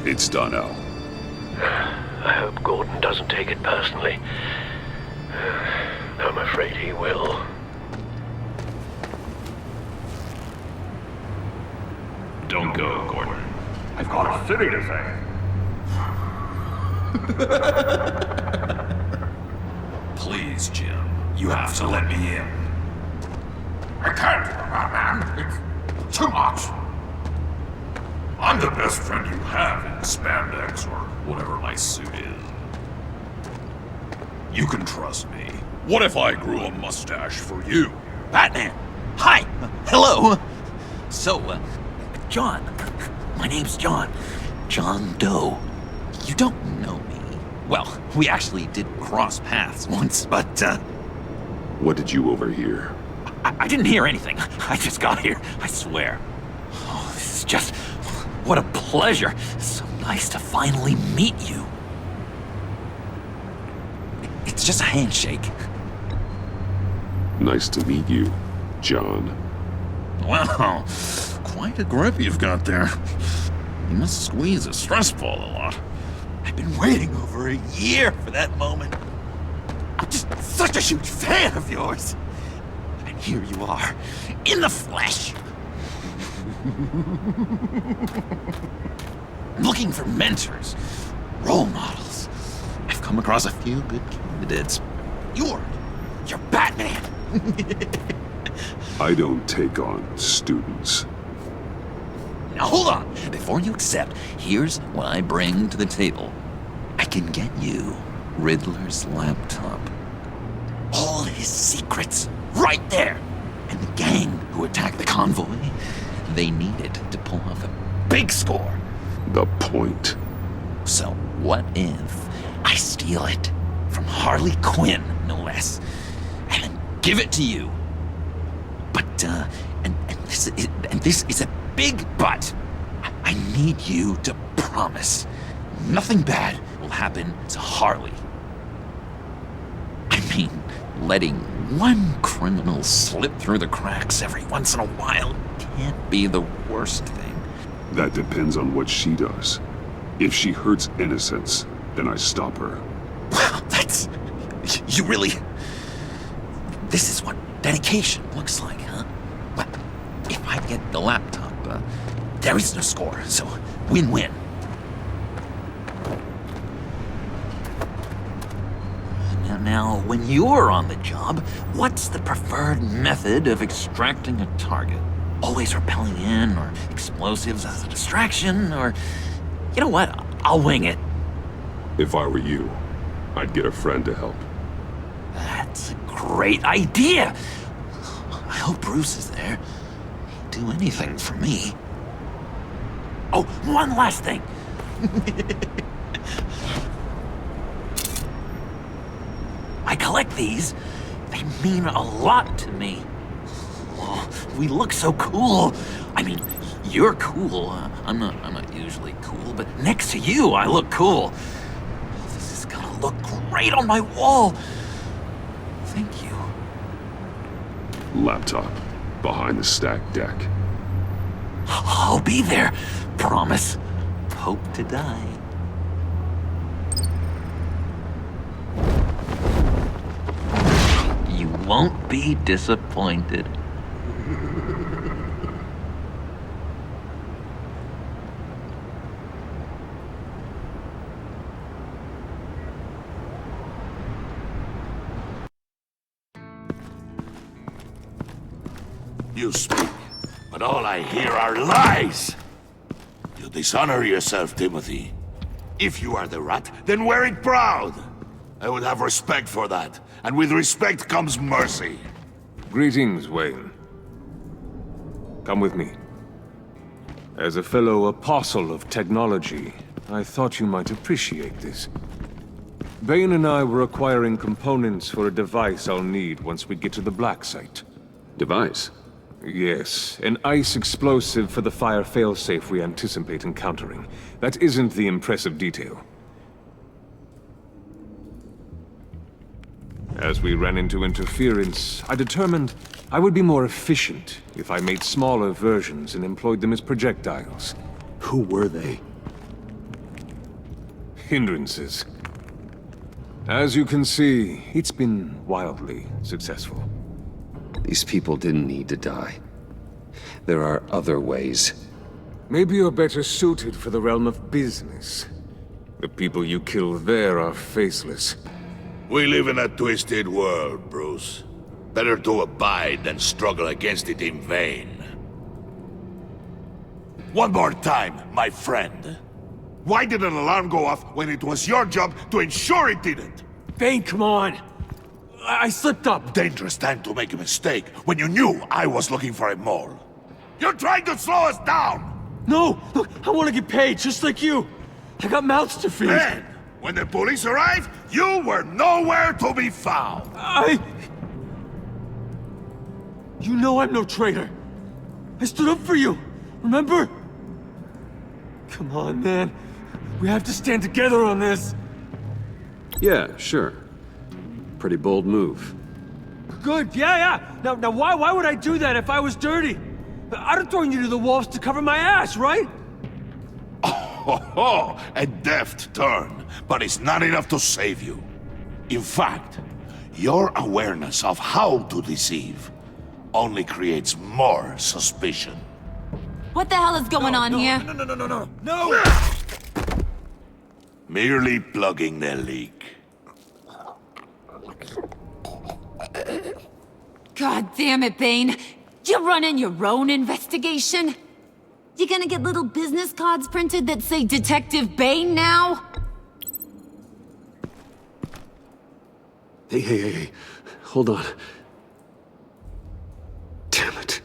It's done, Al. I hope Gordon doesn't take it personally. I'm afraid he will. Don't go, Gordon. I've got a city to save. Please, Jim. You have to let me in. I can't, man. It's too much. I'm the best friend you have in spandex or whatever my suit is. You can trust me. What if I grew a mustache for you? Batman! Hi! Hello! So, John. My name's John. John Doe. You don't know me. Well, we actually did cross paths once, but, What did you overhear? I didn't hear anything. I just got here, I swear. Oh, this is just... What a pleasure. It's so nice to finally meet you. It's just a handshake. Nice to meet you, John. Wow, quite a grip you've got there. You must squeeze a stress ball a lot. I've been waiting over a year for that moment. I'm just such a huge fan of yours. And here you are, in the flesh. I'm looking for mentors, role models. I've come across a few good candidates. You're Batman. I don't take on students. Now hold on. Before you accept, here's what I bring to the table. I can get you Riddler's laptop. All his secrets, right there. And the gang who attacked the convoy, they needed to pull off a big score. The point. So what if I steal it from Harley Quinn, no less, and then give it to you? But, and this is a big but. I need you to promise nothing bad will happen to Harley. I mean, letting one criminal slip through the cracks every once in a while can't be the worst thing. That depends on what she does. If she hurts innocents, then I stop her. Wow, that's... You really... This is what dedication looks like, huh? Well, if I get the laptop, there is no score, so win-win. Now, when you're on the job, what's the preferred method of extracting a target? Always rappelling in, or explosives as a distraction, or... You know what? I'll wing it. If I were you, I'd get a friend to help. That's a great idea! I hope Bruce is there. He'd do anything for me. Oh, one last thing! I collect these. They mean a lot to me. Oh, we look so cool. I mean, you're cool. I'm not usually cool, but next to you, I look cool. This is gonna look great on my wall. Thank you. Laptop. Behind the stacked deck. I'll be there. Promise. Hope to die. You won't be disappointed. You speak, but all I hear are lies! You dishonor yourself, Timothy. If you are the rat, then wear it proud! I would have respect for that, and with respect comes mercy. Greetings, Wayne. Come with me. As a fellow apostle of technology, I thought you might appreciate this. Bane and I were acquiring components for a device I'll need once we get to the Black Site. Device? Yes, an ice explosive for the fire failsafe we anticipate encountering. That isn't the impressive detail. As we ran into interference, I determined I would be more efficient if I made smaller versions and employed them as projectiles. Who were they? hindrances. As you can see, it's been wildly successful. These people didn't need to die. There are other ways. Maybe you're better suited for the realm of business. The people you kill there are faceless. We live in a twisted world, Bruce. Better to abide than struggle against it in vain. One more time, my friend. Why did an alarm go off when it was your job to ensure it didn't? Bane, come on! I slipped up! Dangerous time to make a mistake when you knew I was looking for a mole. You're trying to slow us down! No! Look, I want to get paid, just like you! I got mouths to feed! Then, when the police arrived, you were nowhere to be found! You know I'm no traitor! I stood up for you, remember? Come on, man. We have to stand together on this! Yeah, sure. Pretty bold move. Good, yeah. Now why would I do that if I was dirty? I'd have thrown you to the wolves to cover my ass, right? Oh, a deft turn, but it's not enough to save you. In fact, your awareness of how to deceive only creates more suspicion. What the hell is going on here? No! Merely plugging the leak. God damn it, Bane. You're running your own investigation? You gonna get little business cards printed that say Detective Bane now? Hey. Hold on. Damn it.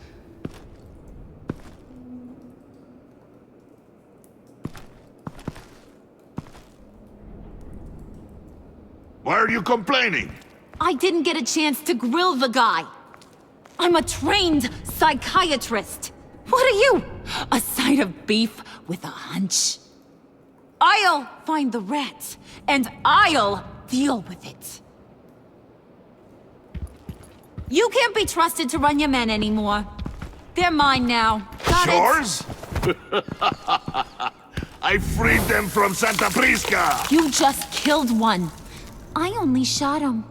Why are you complaining? I didn't get a chance to grill the guy. I'm a trained psychiatrist. What are you? A side of beef with a hunch? I'll find the rat, and I'll deal with it. You can't be trusted to run your men anymore. They're mine now. Got Yours? I freed them from Santa Prisca! You just killed one. I only shot him.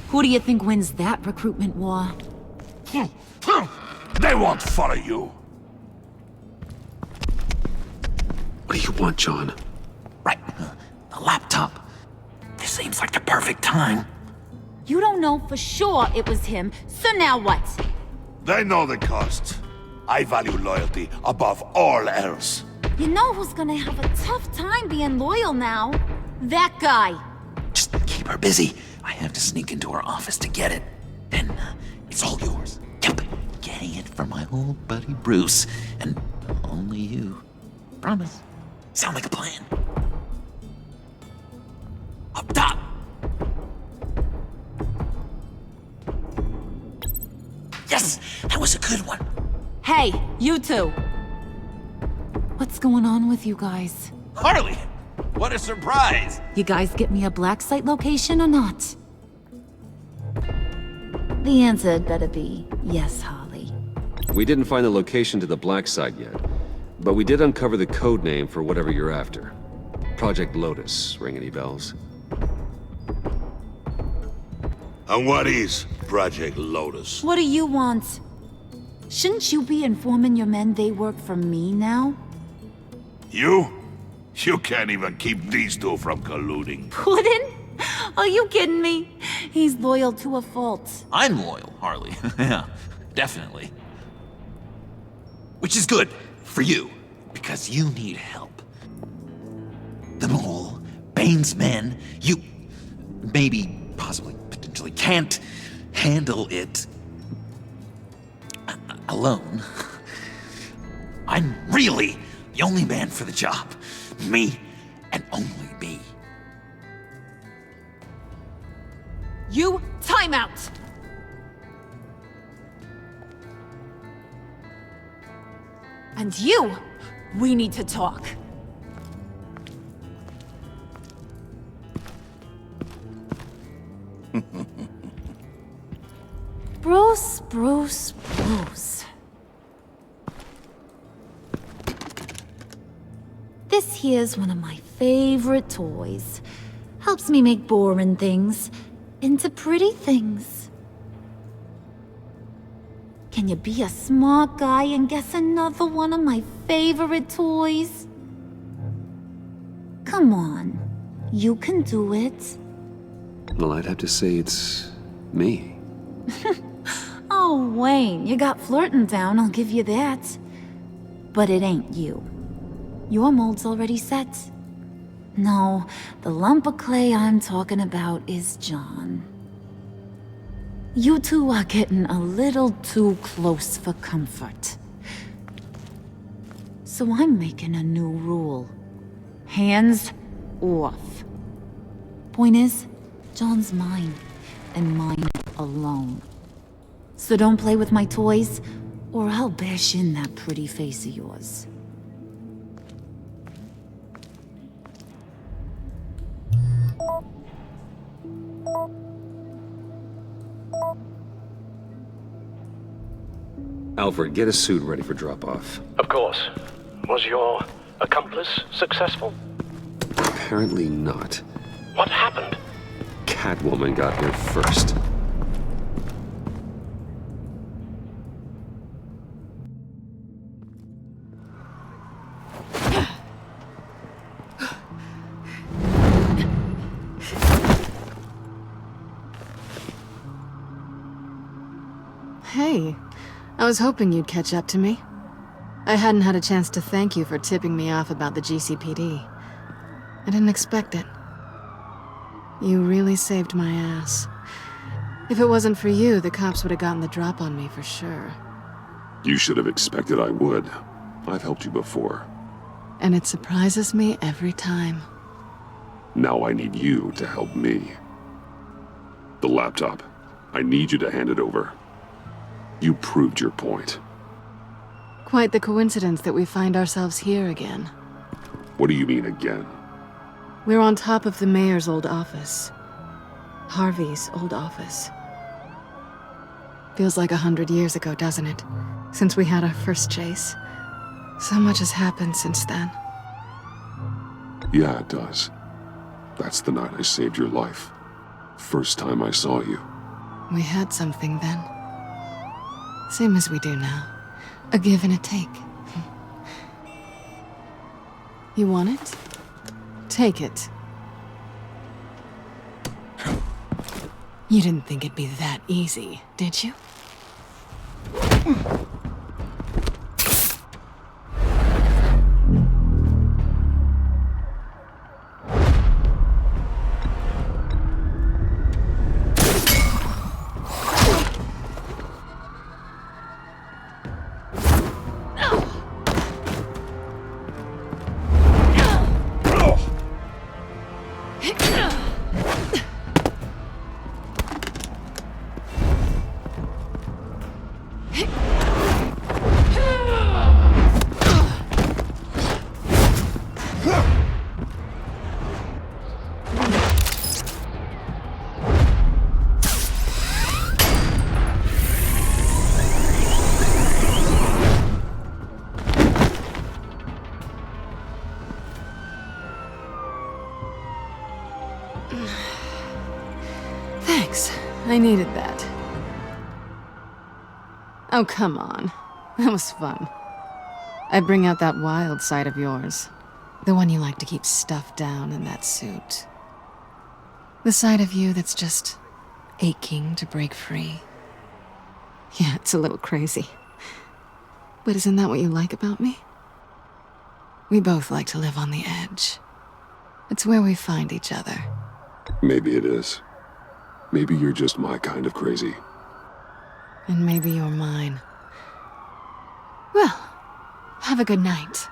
Who do you think wins that recruitment war? They won't follow you. What do you want, John? Right. The laptop. This seems like the perfect time. You don't know for sure it was him, so now what? They know the cost. I value loyalty above all else. You know who's gonna have a tough time being loyal now? That guy. Just keep her busy. I have to sneak into her office to get it. Then it's all yours. Yep. Getting it from my old buddy Bruce. And only you. Promise. Sound like a plan. Up top! Yes! That was a good one. Hey, you two. What's going on with you guys? Harley! What a surprise! You guys get me a black site location or not? The answer had better be yes, Harley. We didn't find the location to the black site yet, but we did uncover the code name for whatever you're after. Project Lotus. Ring any bells? And what is Project Lotus? What do you want? Shouldn't you be informing your men they work for me now? You? You can't even keep these two from colluding. Puddin'? Are you kidding me? He's loyal to a fault. I'm loyal, Harley. Yeah, definitely. Which is good for you, because you need help. The Mole, Bane's men, you maybe, possibly, potentially can't handle it alone. I'm really the only man for the job. Me, and only me. You, time out! And you, we need to talk. Bruce. here's one of my favorite toys. Helps me make boring things into pretty things. Can you be a smart guy and guess another one of my favorite toys? Come on, you can do it. Well, I'd have to say it's me. Oh, Wayne, you got flirting down, I'll give you that. But it ain't you. Your mold's already set. No, the lump of clay I'm talking about is John. You two are getting a little too close for comfort. So I'm making a new rule. Hands off. Point is, John's mine, and mine alone. So don't play with my toys, or I'll bash in that pretty face of yours. Alfred, get a suit ready for drop-off. Of course. Was your accomplice successful? Apparently not. What happened? Catwoman got here first. Hey, I was hoping you'd catch up to me. I hadn't had a chance to thank you for tipping me off about the GCPD. I didn't expect it. You really saved my ass. If it wasn't for you, the cops would have gotten the drop on me for sure. You should have expected I would. I've helped you before. And it surprises me every time. Now I need you to help me. The laptop. I need you to hand it over. You proved your point. Quite the coincidence that we find ourselves here again. What do you mean again? We're on top of the mayor's old office. Harvey's old office. Feels like 100 years ago, doesn't it? Since we had our first chase. So much has happened since then. Yeah, it does. That's the night I saved your life. First time I saw you. We had something then. Same as we do now. A give and a take. You want it? Take it. You didn't think it'd be that easy, did you? Thanks. I needed that. Oh, come on. That was fun. I bring out that wild side of yours. The one you like to keep stuffed down in that suit. The side of you that's just aching to break free. Yeah, it's a little crazy. But isn't that what you like about me? We both like to live on the edge. It's where we find each other. Maybe it is. Maybe you're just my kind of crazy. And maybe you're mine. Well, have a good night.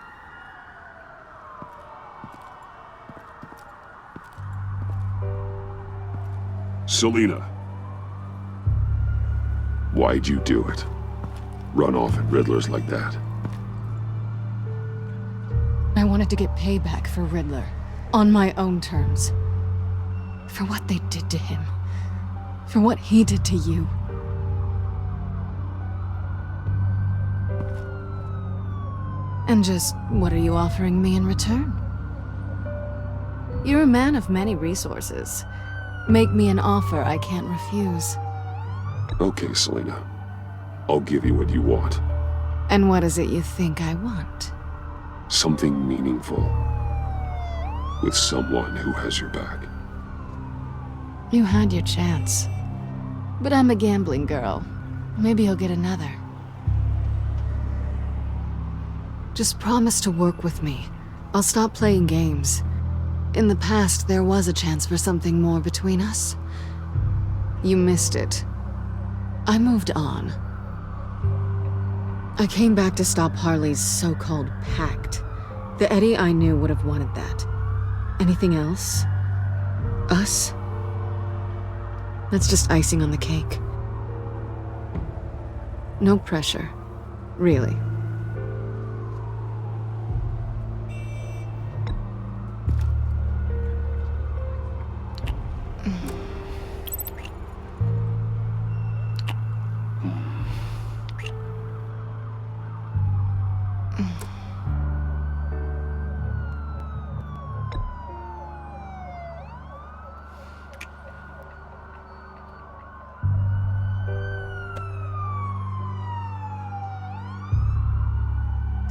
Selina. Why'd you do it? Run off at Riddlers like that? I wanted to get payback for Riddler. On my own terms. For what they did to him. For what he did to you. And just, what are you offering me in return? You're a man of many resources. Make me an offer I can't refuse. Okay, Selena. I'll give you what you want. And what is it you think I want? Something meaningful. With someone who has your back. You had your chance. But I'm a gambling girl. Maybe you'll get another. Just promise to work with me. I'll stop playing games. In the past, there was a chance for something more between us. You missed it. I moved on. I came back to stop Harley's so-called pact. The Eddie I knew would have wanted that. Anything else? Us? That's just icing on the cake. No pressure. Really.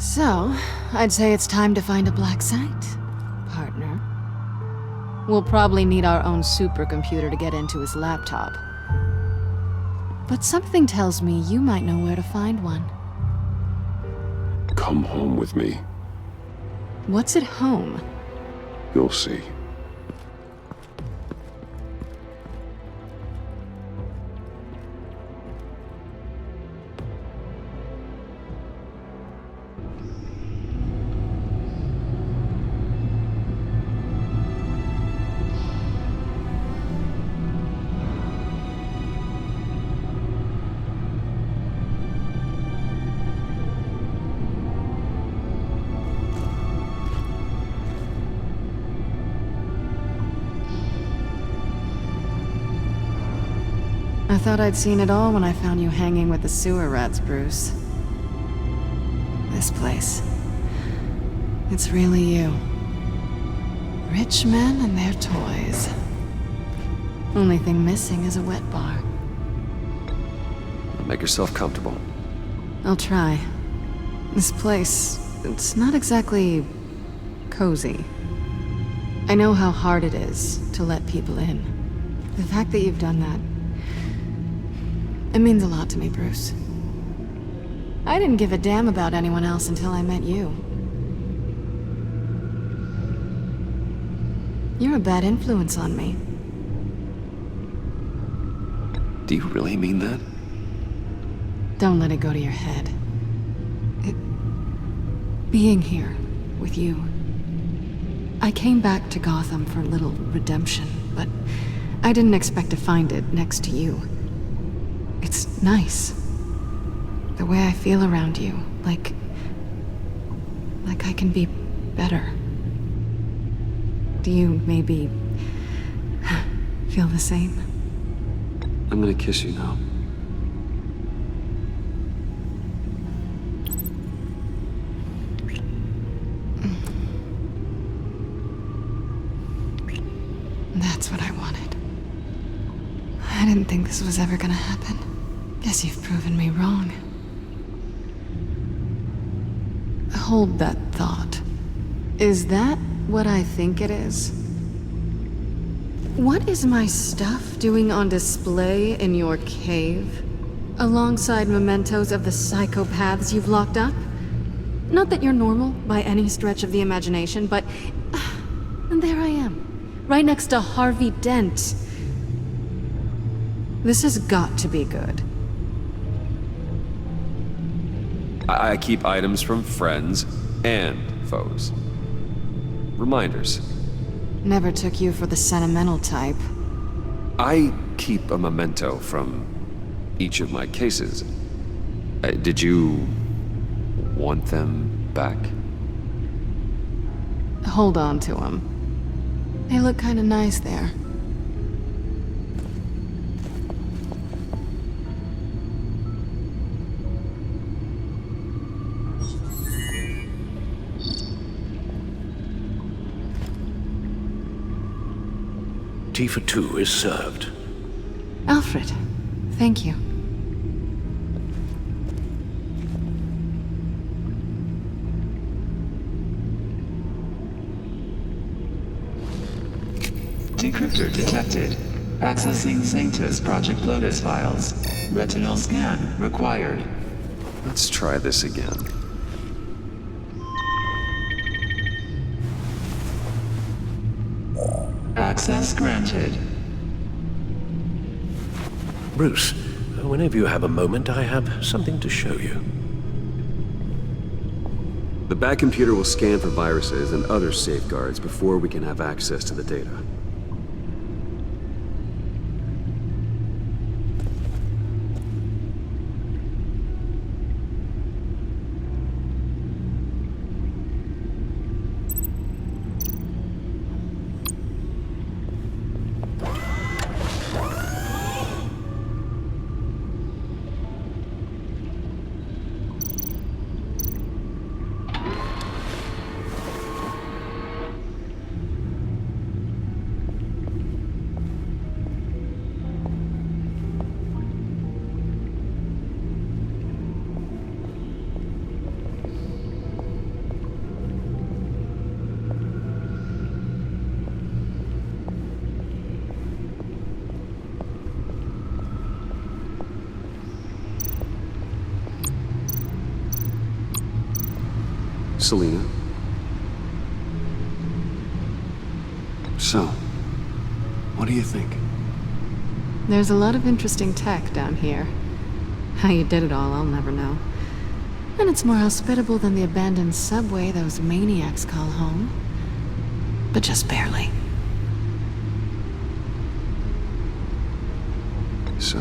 So, I'd say it's time to find a black site, partner. We'll probably need our own supercomputer to get into his laptop. But something tells me you might know where to find one. Come home with me. What's at home? You'll see. I thought I'd seen it all when I found you hanging with the sewer rats, Bruce. This place. It's really you. Rich men and their toys. Only thing missing is a wet bar. Make yourself comfortable. I'll try. This place, it's not exactly cozy. I know how hard it is to let people in. The fact that you've done that, it means a lot to me, Bruce. I didn't give a damn about anyone else until I met you. You're a bad influence on me. Do you really mean that? Don't let it go to your head. Being here with you. I came back to Gotham for a little redemption, but I didn't expect to find it next to you. It's nice. The way I feel around you, like I can be better. Do you maybe feel the same? I'm gonna kiss you now. That's what I wanted. I didn't think this was ever gonna happen. Guess you've proven me wrong. Hold that thought. Is that what I think it is? What is my stuff doing on display in your cave? Alongside mementos of the psychopaths you've locked up? Not that you're normal by any stretch of the imagination, but... and there I am, right next to Harvey Dent. This has got to be good. I keep items from friends and foes. Reminders. Never took you for the sentimental type. I keep a memento from each of my cases. Did you want them back? Hold on to them. They look kinda nice there. duty for two is served. Alfred, thank you. Decryptor detected. Accessing Sanctus Project Lotus files. Retinal scan required. Let's try this again. Access granted. Bruce, whenever you have a moment, I have something to show you. The back computer will scan for viruses and other safeguards before we can have access to the data. Selina? So, what do you think? There's a lot of interesting tech down here. How you did it all, I'll never know. And it's more hospitable than the abandoned subway those maniacs call home. But just barely. So,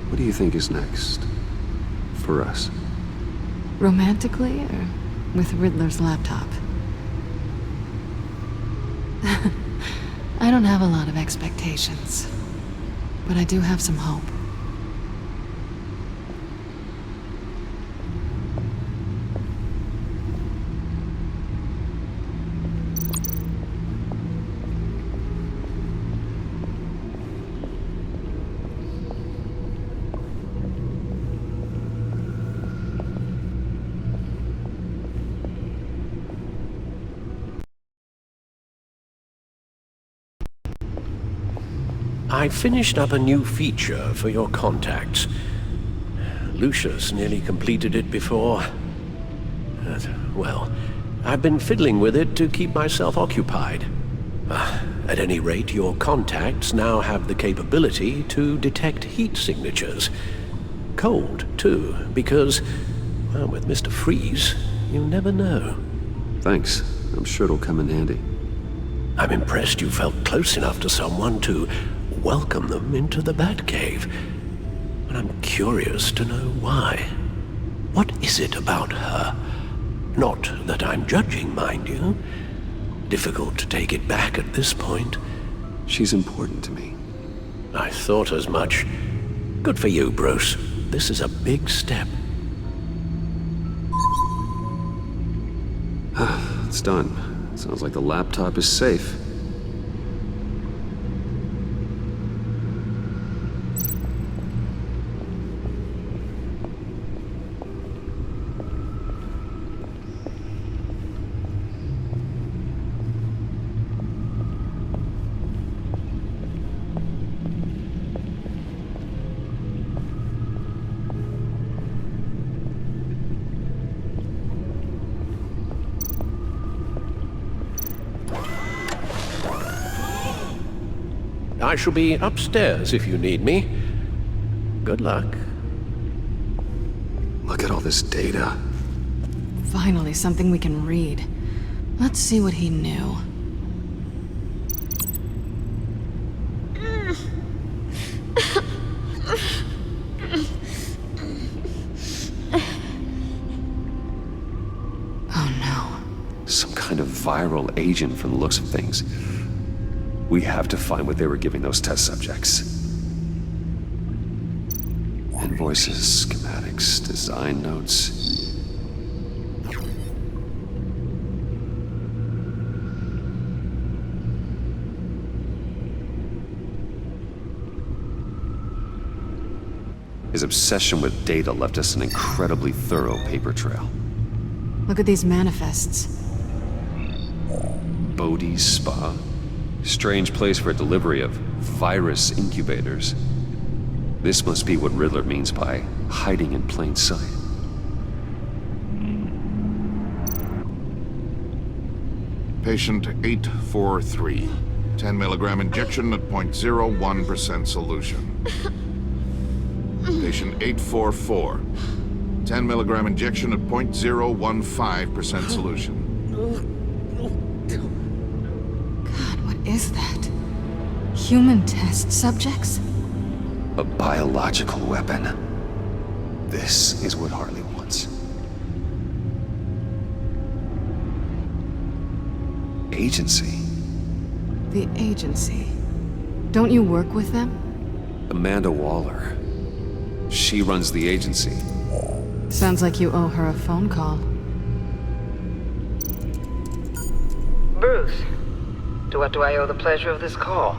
what do you think is next? For us? Romantically, or with Riddler's laptop? I don't have a lot of expectations, but I do have some hope. I finished up a new feature for your contacts. Lucius nearly completed it before. Well, I've been fiddling with it to keep myself occupied. At any rate, your contacts now have the capability to detect heat signatures. Cold, too, because, well, with Mr. Freeze, you never know. Thanks. I'm sure it'll come in handy. I'm impressed you felt close enough to someone to welcome them into the Batcave. And I'm curious to know why. What is it about her? Not that I'm judging, mind you. Difficult to take it back at this point. She's important to me. I thought as much. Good for you, Bruce. This is a big step. It's done. Sounds like the laptop is safe. I shall be upstairs if you need me. Good luck. Look at all this data. Finally, something we can read. Let's see what he knew. Oh no. Some kind of viral agent from the looks of things. We have to find what they were giving those test subjects. Invoices, schematics, design notes. His obsession with data left us an incredibly thorough paper trail. Look at these manifests. Bodhi's Spa? Strange place for delivery of virus incubators. This must be what Riddler means by hiding in plain sight. Patient 843. 10 milligram injection at 0.01% solution. Patient 844. 10 milligram injection at 0.015% solution. God, what is that? Human test subjects? A biological weapon. This is what Harley wants. Agency. The agency. Don't you work with them? Amanda Waller. She runs the agency. Sounds like you owe her a phone call. Bruce, to what do I owe the pleasure of this call?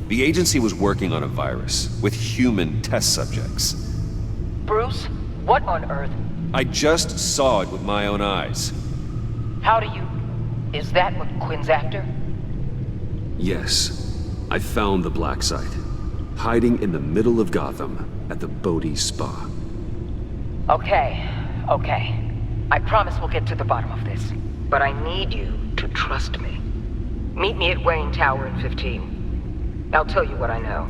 The agency was working on a virus with human test subjects. Bruce, what on earth? I just saw it with my own eyes. How do you... Is that what Quinn's after? Yes. I found the black site. Hiding in the middle of Gotham at the Bodhi Spa. Okay. I promise we'll get to the bottom of this. But I need you to trust me. Meet me at Wayne Tower in 15. I'll tell you what I know.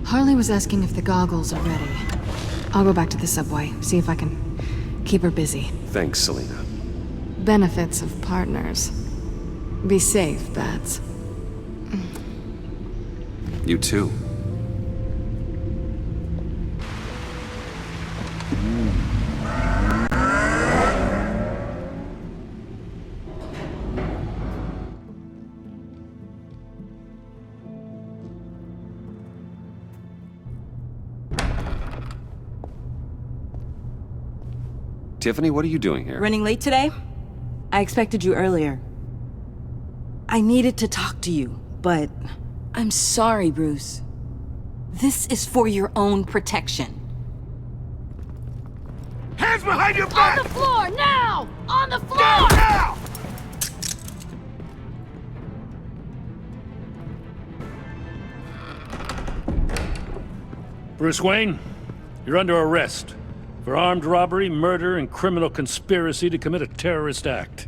Harley was asking if the goggles are ready. I'll go back to the subway, see if I can keep her busy. Thanks, Selina. Benefits of partners. Be safe, Bats. You too. Tiffany, what are you doing here? Running late today? I expected you earlier. I needed to talk to you, but I'm sorry, Bruce. This is for your own protection. Hands behind your back! On the floor, now! On the floor! Down now! Bruce Wayne, you're under arrest for armed robbery, murder, and criminal conspiracy to commit a terrorist act.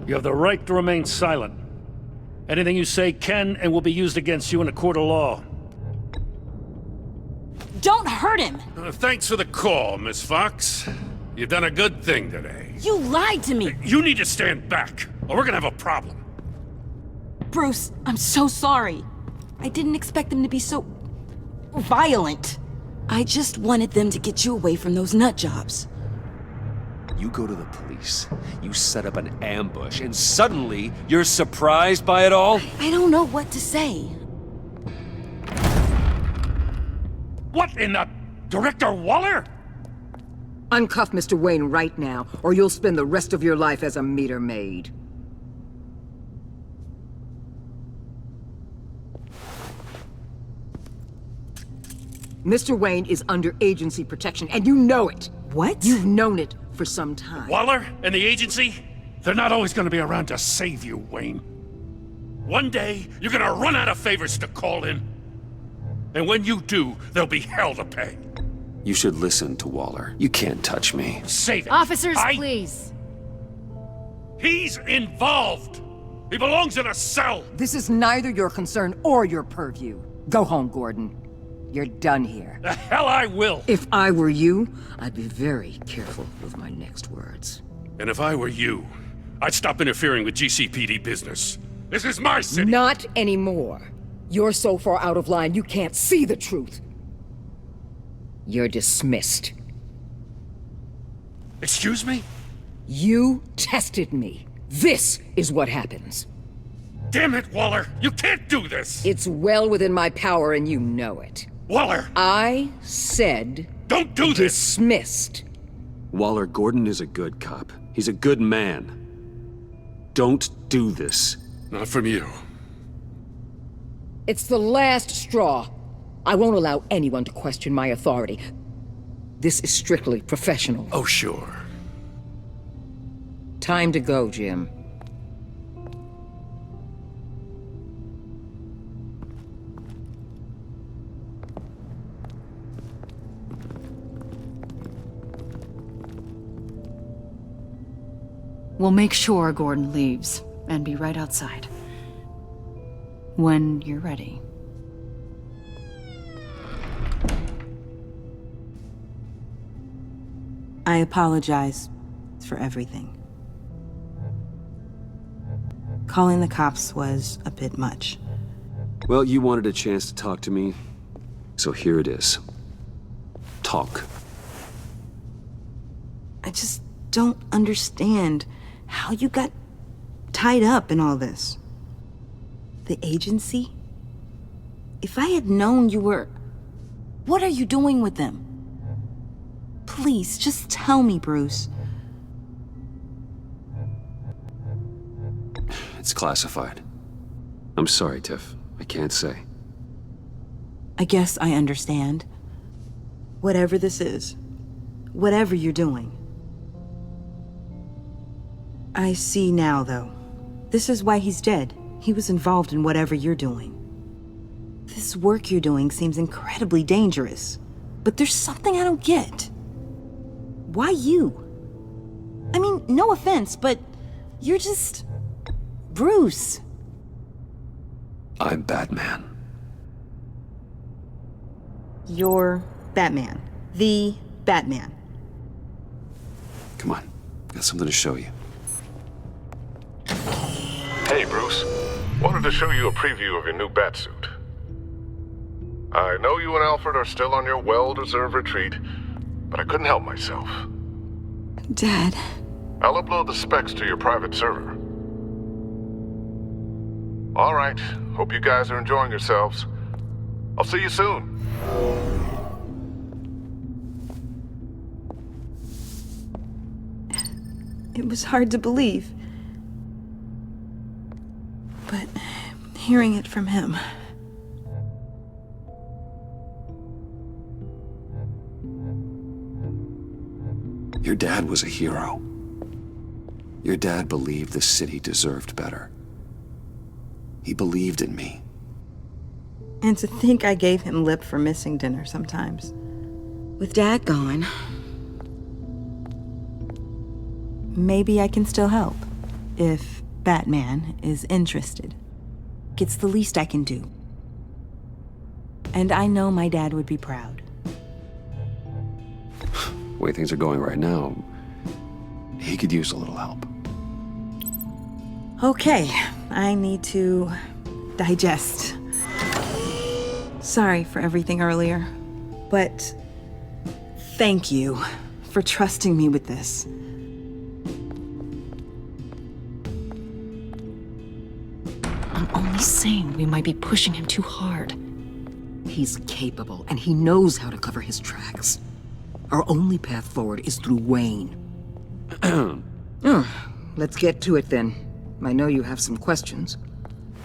You have the right to remain silent. Anything you say can and will be used against you in a court of law. Don't hurt him! Thanks for the call, Miss Fox. You've done a good thing today. You lied to me! You need to stand back, or we're gonna have a problem. Bruce, I'm so sorry. I didn't expect them to be so... violent. I just wanted them to get you away from those nut jobs. You go to the police, you set up an ambush, and suddenly you're surprised by it all? I don't know what to say. What in the... Director Waller? Uncuff Mr. Wayne right now, or you'll spend the rest of your life as a meter maid. Mr. Wayne is under agency protection, and you know it. What? You've known it for some time. Waller and the agency? They're not always gonna be around to save you, Wayne. One day, you're gonna run out of favors to call in. And when you do, there'll be hell to pay. You should listen to Waller. You can't touch me. Save it. Officers, please. He's involved. He belongs in a cell. This is neither your concern or your purview. Go home, Gordon. You're done here. The hell I will. If I were you, I'd be very careful with my next words. And if I were you, I'd stop interfering with GCPD business. This is my city. Not anymore. You're so far out of line you can't see the truth. You're dismissed. Excuse me? You tested me. This is what happens. Damn it, Waller! You can't do this! It's well within my power and you know it. Waller! I said... Don't do this! Dismissed. Waller, Gordon is a good cop. He's a good man. Don't do this. Not from you. It's the last straw. I won't allow anyone to question my authority. This is strictly professional. Oh, sure. Time to go, Jim. We'll make sure Gordon leaves, and be right outside. When you're ready. I apologize for everything. Calling the cops was a bit much. Well, you wanted a chance to talk to me, so here it is. Talk. I just don't understand how you got tied up in all this. The agency? If I had known you were... What are you doing with them? Please, just tell me, Bruce. It's classified. I'm sorry, Tiff. I can't say. I guess I understand. Whatever this is, whatever you're doing. I see now, though. This is why he's dead. He was involved in whatever you're doing. This work you're doing seems incredibly dangerous. But there's something I don't get. Why you? I mean, no offense, but you're just... Bruce. I'm Batman. You're Batman. The Batman. Come on. Got something to show you. Hey, Bruce. Wanted to show you a preview of your new Batsuit. I know you and Alfred are still on your well-deserved retreat, but I couldn't help myself. Dad. I'll upload the specs to your private server. All right. Hope you guys are enjoying yourselves. I'll see you soon. It was hard to believe. But hearing it from him... Your dad was a hero. Your dad believed the city deserved better. He believed in me. And to think I gave him lip for missing dinner sometimes. With Dad gone... Maybe I can still help. If Batman is interested. It's the least I can do. And I know my dad would be proud. The way things are going right now, he could use a little help. Okay, I need to digest. Sorry for everything earlier, but thank you for trusting me with this. I'm only saying we might be pushing him too hard. He's capable, and he knows how to cover his tracks. Our only path forward is through Wayne. Let's get to it then. I know you have some questions.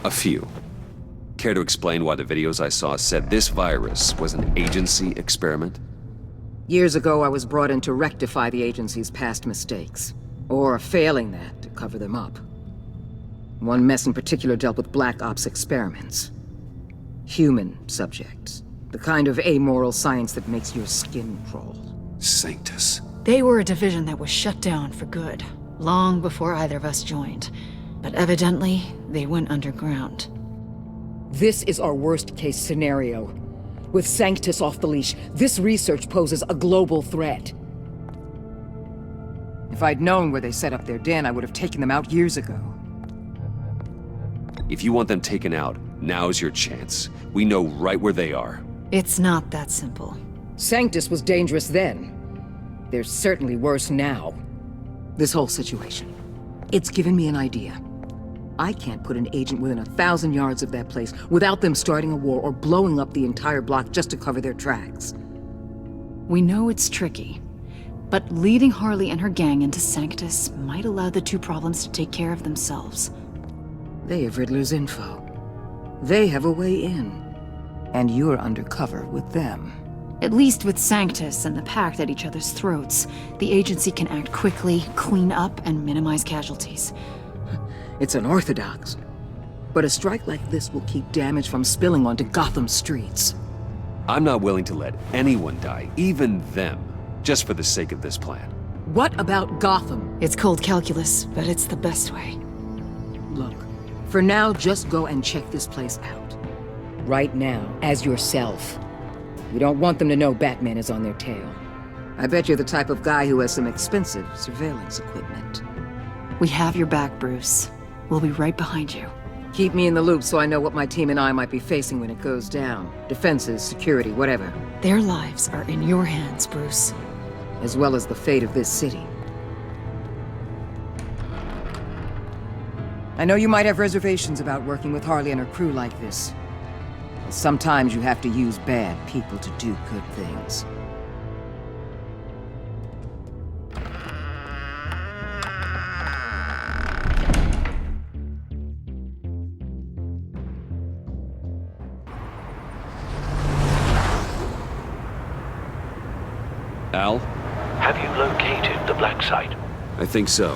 A few. Care to explain why the videos I saw said this virus was an agency experiment? Years ago, I was brought in to rectify the agency's past mistakes. Or, failing that, to cover them up. One mess in particular dealt with Black Ops experiments. Human subjects. The kind of amoral science that makes your skin crawl. Sanctus. They were a division that was shut down for good, long before either of us joined. But evidently, they went underground. This is our worst-case scenario. With Sanctus off the leash, this research poses a global threat. If I'd known where they set up their den, I would have taken them out years ago. If you want them taken out, now's your chance. We know right where they are. It's not that simple. Sanctus was dangerous then. They're certainly worse now. This whole situation, it's given me an idea. I can't put an agent within 1,000 yards of that place without them starting a war or blowing up the entire block just to cover their tracks. We know it's tricky, but leading Harley and her gang into Sanctus might allow the two problems to take care of themselves. They have Riddler's info. They have a way in. And you're undercover with them. At least with Sanctus and the Pact at each other's throats, the agency can act quickly, clean up, and minimize casualties. It's unorthodox. But a strike like this will keep damage from spilling onto Gotham streets. I'm not willing to let anyone die, even them, just for the sake of this plan. What about Gotham? It's cold calculus, but it's the best way. Look, for now, just go and check this place out. Right now, as yourself. You don't want them to know Batman is on their tail. I bet you're the type of guy who has some expensive surveillance equipment. We have your back, Bruce. We'll be right behind you. Keep me in the loop so I know what my team and I might be facing when it goes down. Defenses, security, whatever. Their lives are in your hands, Bruce. As well as the fate of this city. I know you might have reservations about working with Harley and her crew like this. But sometimes you have to use bad people to do good things. Al? Have you located the black site? I think so.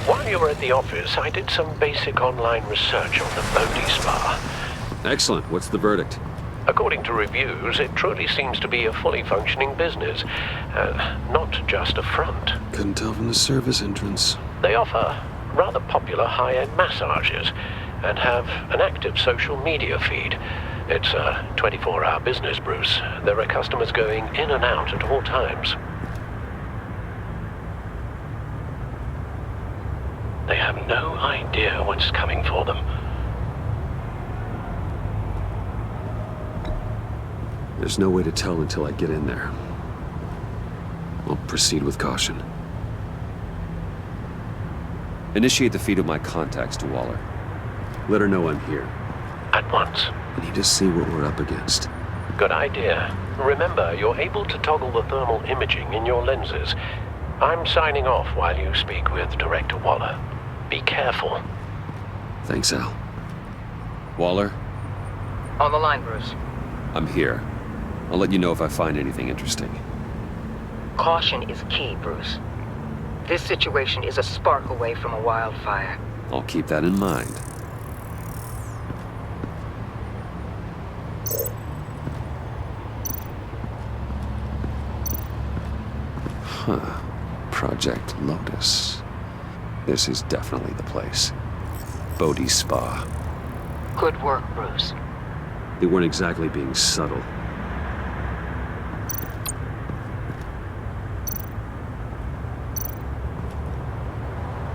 While you were at the office, I did some basic online research on the Bodhi Spa. Excellent. What's the verdict? According to reviews, it truly seems to be a fully functioning business, not just a front. Couldn't tell from the service entrance. They offer rather popular high-end massages and have an active social media feed. It's a 24-hour business, Bruce. There are customers going in and out at all times. They have no idea what's coming for them. There's no way to tell until I get in there. I'll proceed with caution. Initiate the feed of my contacts to Waller. Let her know I'm here. At once. I need to see what we're up against. Good idea. Remember, you're able to toggle the thermal imaging in your lenses. I'm signing off while you speak with Director Waller. Be careful. Thanks, Al. Waller? On the line, Bruce. I'm here. I'll let you know if I find anything interesting. Caution is key, Bruce. This situation is a spark away from a wildfire. I'll keep that in mind. Huh. Project Lotus. This is definitely the place. Bodhi Spa. Good work, Bruce. They weren't exactly being subtle.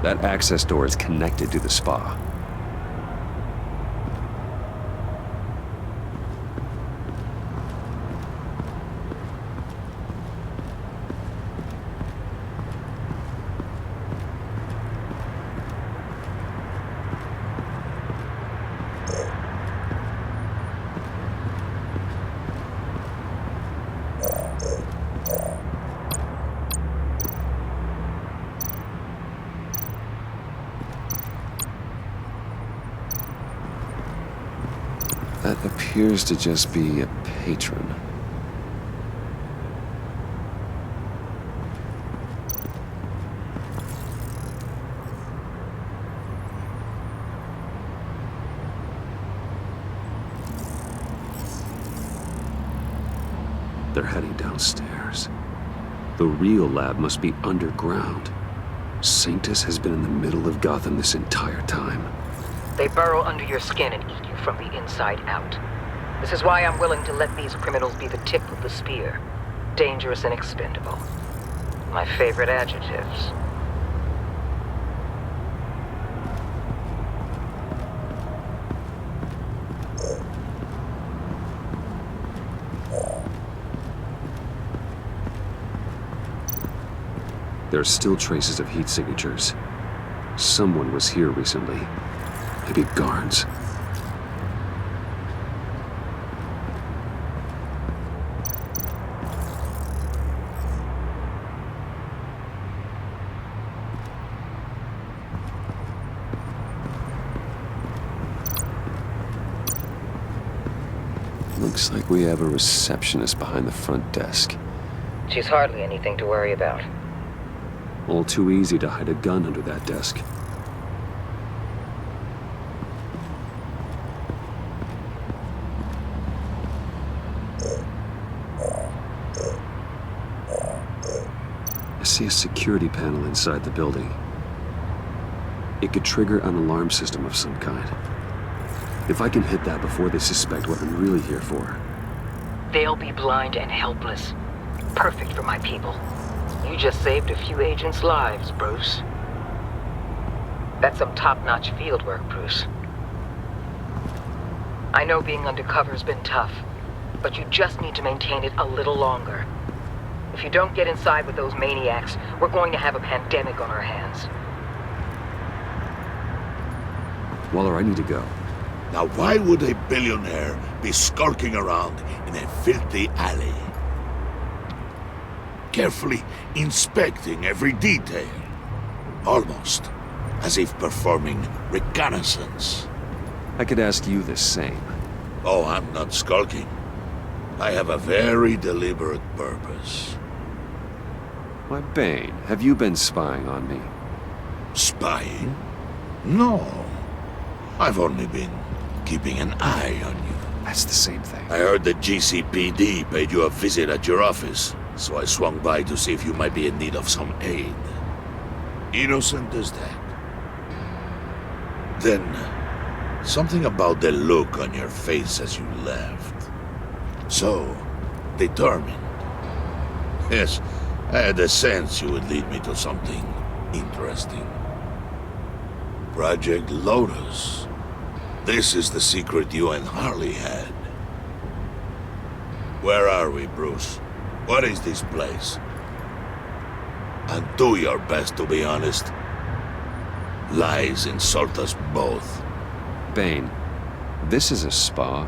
That access door is connected to the spa. That appears to just be a patron. They're heading downstairs. The real lab must be underground. Sanctus has been in the middle of Gotham this entire time. They burrow under your skin and eat you from the inside out. This is why I'm willing to let these criminals be the tip of the spear. Dangerous and expendable. My favorite adjectives. There are still traces of heat signatures. Someone was here recently. Maybe guards. Looks like we have a receptionist behind the front desk. She's hardly anything to worry about. All too easy to hide a gun under that desk. I see a security panel inside the building. It could trigger an alarm system of some kind. If I can hit that before they suspect what I'm really here for. They'll be blind and helpless. Perfect for my people. You just saved a few agents' lives, Bruce. That's some top-notch field work, Bruce. I know being undercover's been tough, but you just need to maintain it a little longer. If you don't get inside with those maniacs, we're going to have a pandemic on our hands. Waller, I need to go. Now why would a billionaire be skulking around in a filthy alley? Carefully inspecting every detail. Almost as if performing reconnaissance. I could ask you the same. Oh, I'm not skulking. I have a very deliberate purpose. Why, Bane, have you been spying on me? Spying? No. I've only been keeping an eye on you. That's the same thing. I heard the GCPD paid you a visit at your office, so I swung by to see if you might be in need of some aid. Innocent as that. Then, something about the look on your face as you left. So, determined. Yes, I had a sense you would lead me to something interesting. Project Lotus. This is the secret you and Harley had. Where are we, Bruce? What is this place? And do your best to be honest. Lies insult us both. Bane, this is a spa.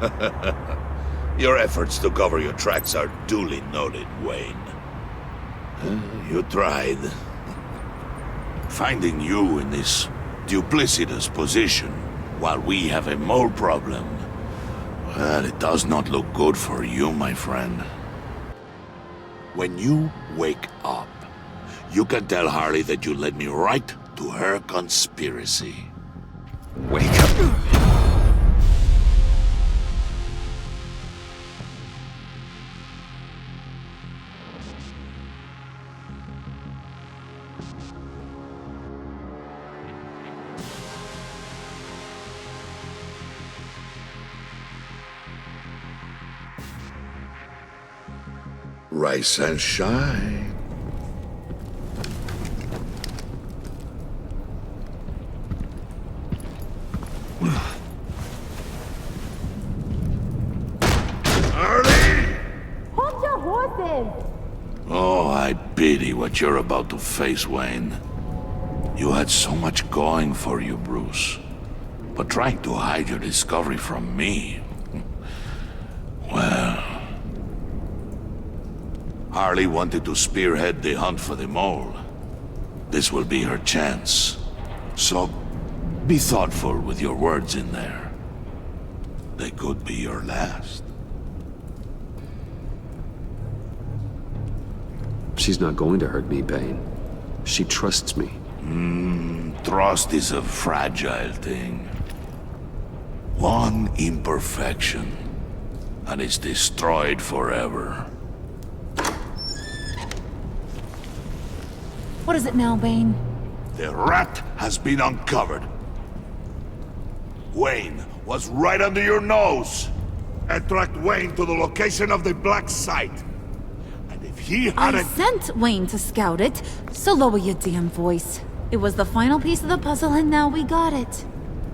Your efforts to cover your tracks are duly noted, Wayne. You tried. Finding you in this duplicitous position while we have a mole problem, well, it does not look good for you, my friend. When you wake up, you can tell Harley that you led me right to her conspiracy. Wake up! Rise and shine. Harley! Hold your horses! Oh, I pity what you're about to face, Wayne. You had so much going for you, Bruce. But trying to hide your discovery from me... well... Harley wanted to spearhead the hunt for the mole. This will be her chance. So, be thoughtful with your words in there. They could be your last. She's not going to hurt me, Bane. She trusts me. Trust is a fragile thing. One imperfection, and it's destroyed forever. What is it now, Bane? The rat has been uncovered. Wayne was right under your nose. And tracked Wayne to the location of the black site. And if he I hadn't... sent Wayne to scout it, so lower your damn voice. It was the final piece of the puzzle and now we got it.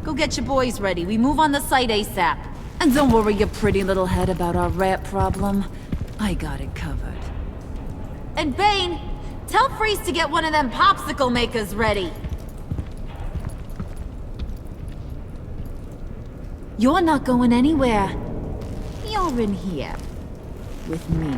Go get your boys ready. We move on the site ASAP. And don't worry your pretty little head about our rat problem. I got it covered. And Bane, tell Freeze to get one of them popsicle makers ready. You're not going anywhere. You're in here. With me.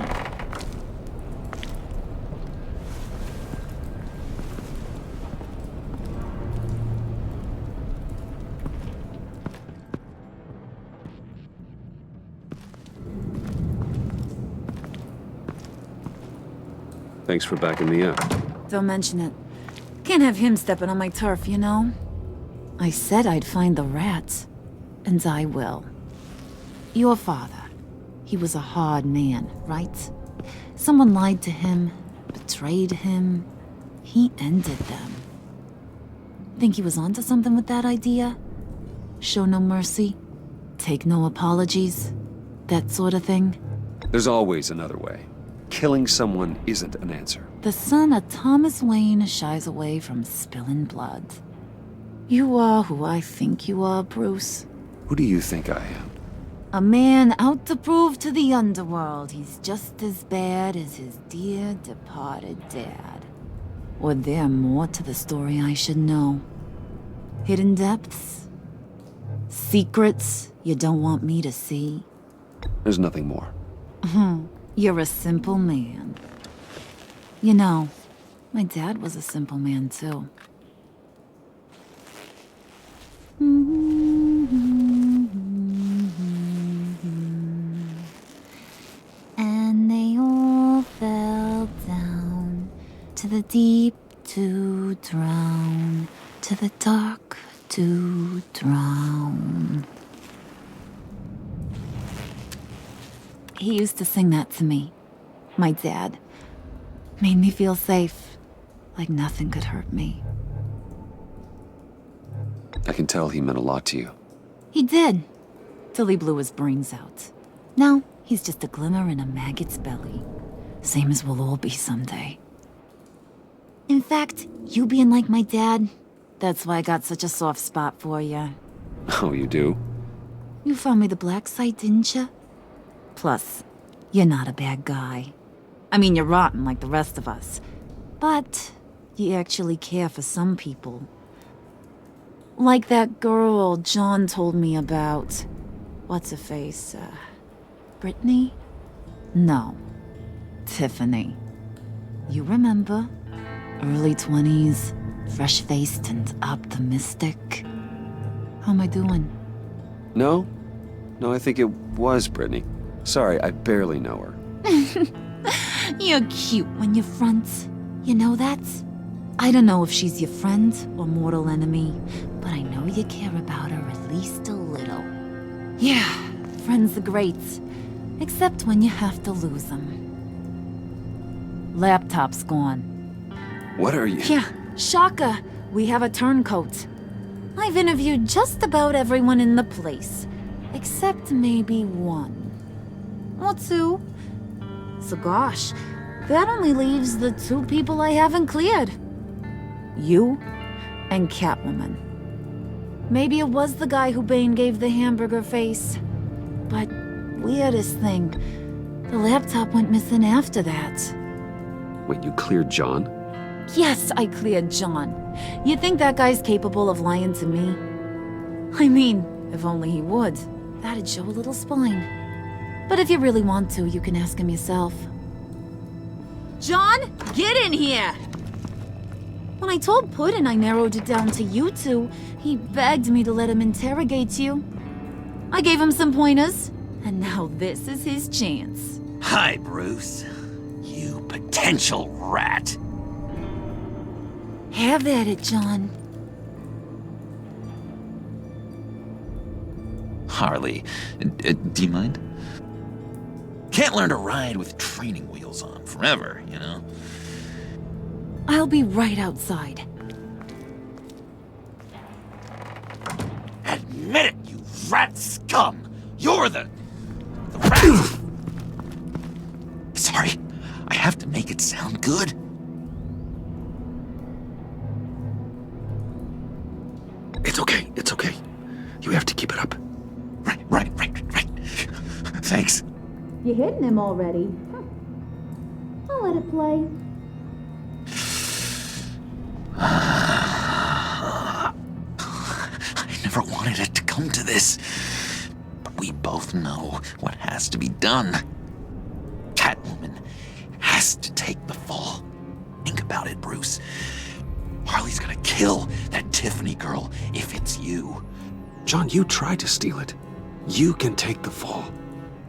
Thanks for backing me up. Don't mention it. Can't have him stepping on my turf, you know? I said I'd find the rats. And I will. Your father. He was a hard man, right? Someone lied to him, betrayed him. He ended them. Think he was onto something with that idea? Show no mercy? Take no apologies? That sort of thing? There's always another way. Killing someone isn't an answer. The son of Thomas Wayne shies away from spilling blood. You are who I think you are, Bruce. Who do you think I am? A man out to prove to the underworld he's just as bad as his dear departed dad. Or there more to the story I should know? Hidden depths? Secrets you don't want me to see? There's nothing more. You're a simple man. You know, my dad was a simple man too. And they all fell down to the deep to drown, to the dark to drown. He used to sing that to me. My dad. Made me feel safe. Like nothing could hurt me. I can tell he meant a lot to you. He did. Till he blew his brains out. Now, he's just a glimmer in a maggot's belly. Same as we'll all be someday. In fact, you being like my dad, that's why I got such a soft spot for you. Oh, you do? You found me the black site, didn't you? Plus, you're not a bad guy. I mean, you're rotten like the rest of us. But you actually care for some people. Like that girl John told me about. What's her face? Brittany? No. Tiffany. You remember? Early 20s, fresh-faced and optimistic. How am I doing? No, I think it was Brittany. Sorry, I barely know her. You're cute when you front. You know that? I don't know if she's your friend or mortal enemy, but I know you care about her at least a little. Yeah, friends are great. Except when you have to lose them. Laptop's gone. What are you? Yeah, shocker. We have a turncoat. I've interviewed just about everyone in the place. Except maybe one. Or two. So gosh, that only leaves the two people I haven't cleared. You and Catwoman. Maybe it was the guy who Bane gave the hamburger face. But weirdest thing, the laptop went missing after that. Wait, you cleared John? Yes, I cleared John. You think that guy's capable of lying to me? I mean, if only he would. That'd show a little spine. But if you really want to, you can ask him yourself. John, get in here! When I told Puddin' I narrowed it down to you two, he begged me to let him interrogate you. I gave him some pointers, and now this is his chance. Hi, Bruce. You potential rat. Have at it, John. Harley, do you mind? Can't learn to ride with training wheels on forever, you know? I'll be right outside. Admit it, you rat scum! You're the rat! Sorry, I have to make it sound good. It's okay. You have to keep it up. Right. Thanks. You're hitting him already. I'll let it play. I never wanted it to come to this. But we both know what has to be done. Catwoman has to take the fall. Think about it, Bruce. Harley's gonna kill that Tiffany girl if it's you. John, you tried to steal it. You can take the fall.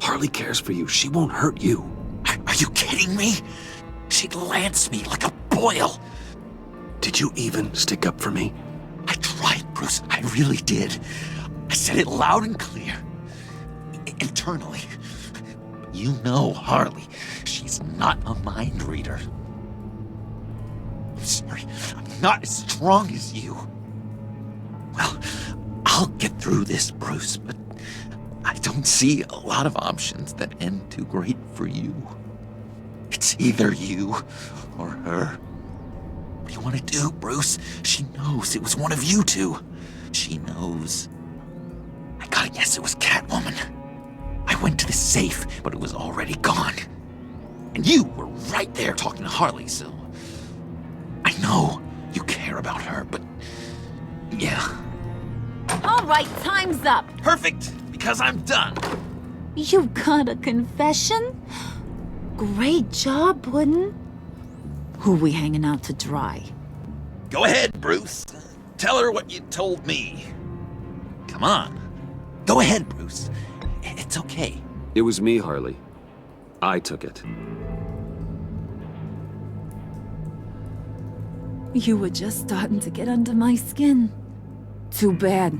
Harley cares for you. She won't hurt you. Are you kidding me? she'd lance me like a boil. Did you even stick up for me? I tried, Bruce. I really did. I said it loud and clear. Internally. But you know Harley. She's not a mind reader. I'm sorry. I'm not as strong as you. Well, I'll get through this, Bruce, but I don't see a lot of options that end too great for you. It's either you or her. What do you want to do, Bruce? She knows it was one of you two. She knows. I gotta guess it was Catwoman. I went to the safe, but it was already gone. And you were right there talking to Harley, so... I know you care about her, but... yeah. All right, time's up. Perfect, because I'm done. You got a confession? Great job, Puddin'. Who we hanging out to dry? Go ahead, Bruce. Tell her what you told me. Come on. Go ahead, Bruce. It's okay. It was me, Harley. I took it. You were just starting to get under my skin. Too bad.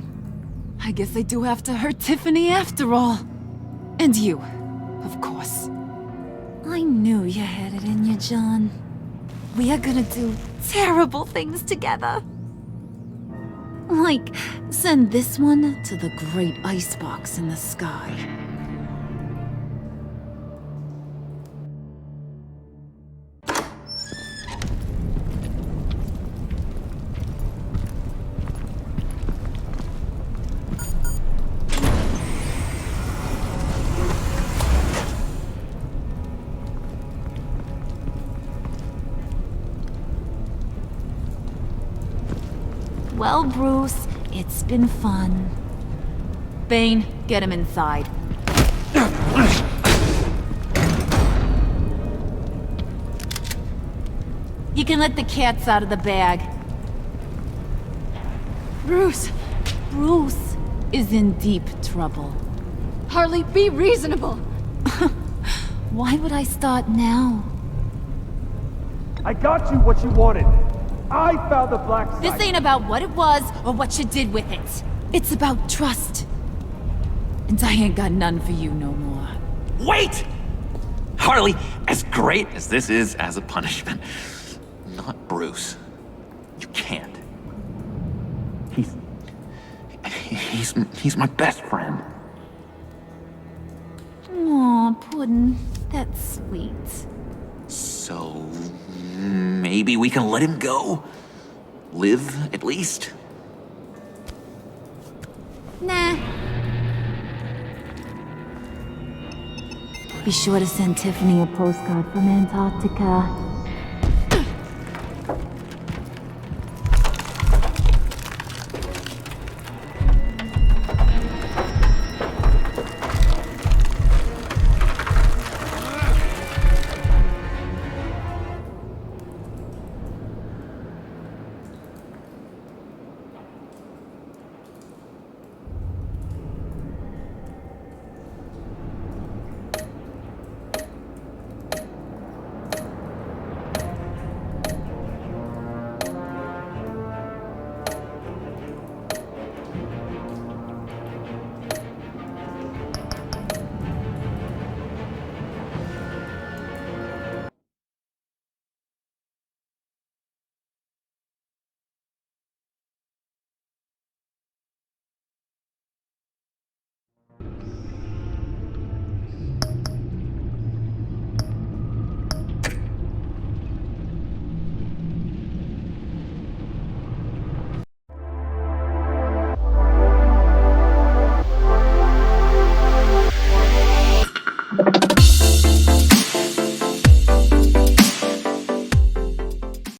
I guess I do have to hurt Tiffany after all. And you, of course. I knew you had it in you, John. We are gonna do terrible things together. Like, send this one to the great icebox in the sky. Well, Bruce, it's been fun. Bane, get him inside. You can let the cats out of the bag. Bruce! Bruce is in deep trouble. Harley, be reasonable! Why would I start now? I got you what you wanted. I found the black site. This ain't about what it was or what you did with it. It's about trust. And I ain't got none for you no more. Wait! Harley, as great as this is as a punishment, not Bruce. You can't. He's my best friend. Aw, Puddin', that's sweet. So maybe we can let him go? Live, at least? Nah. Be sure to send Tiffany a postcard from Antarctica.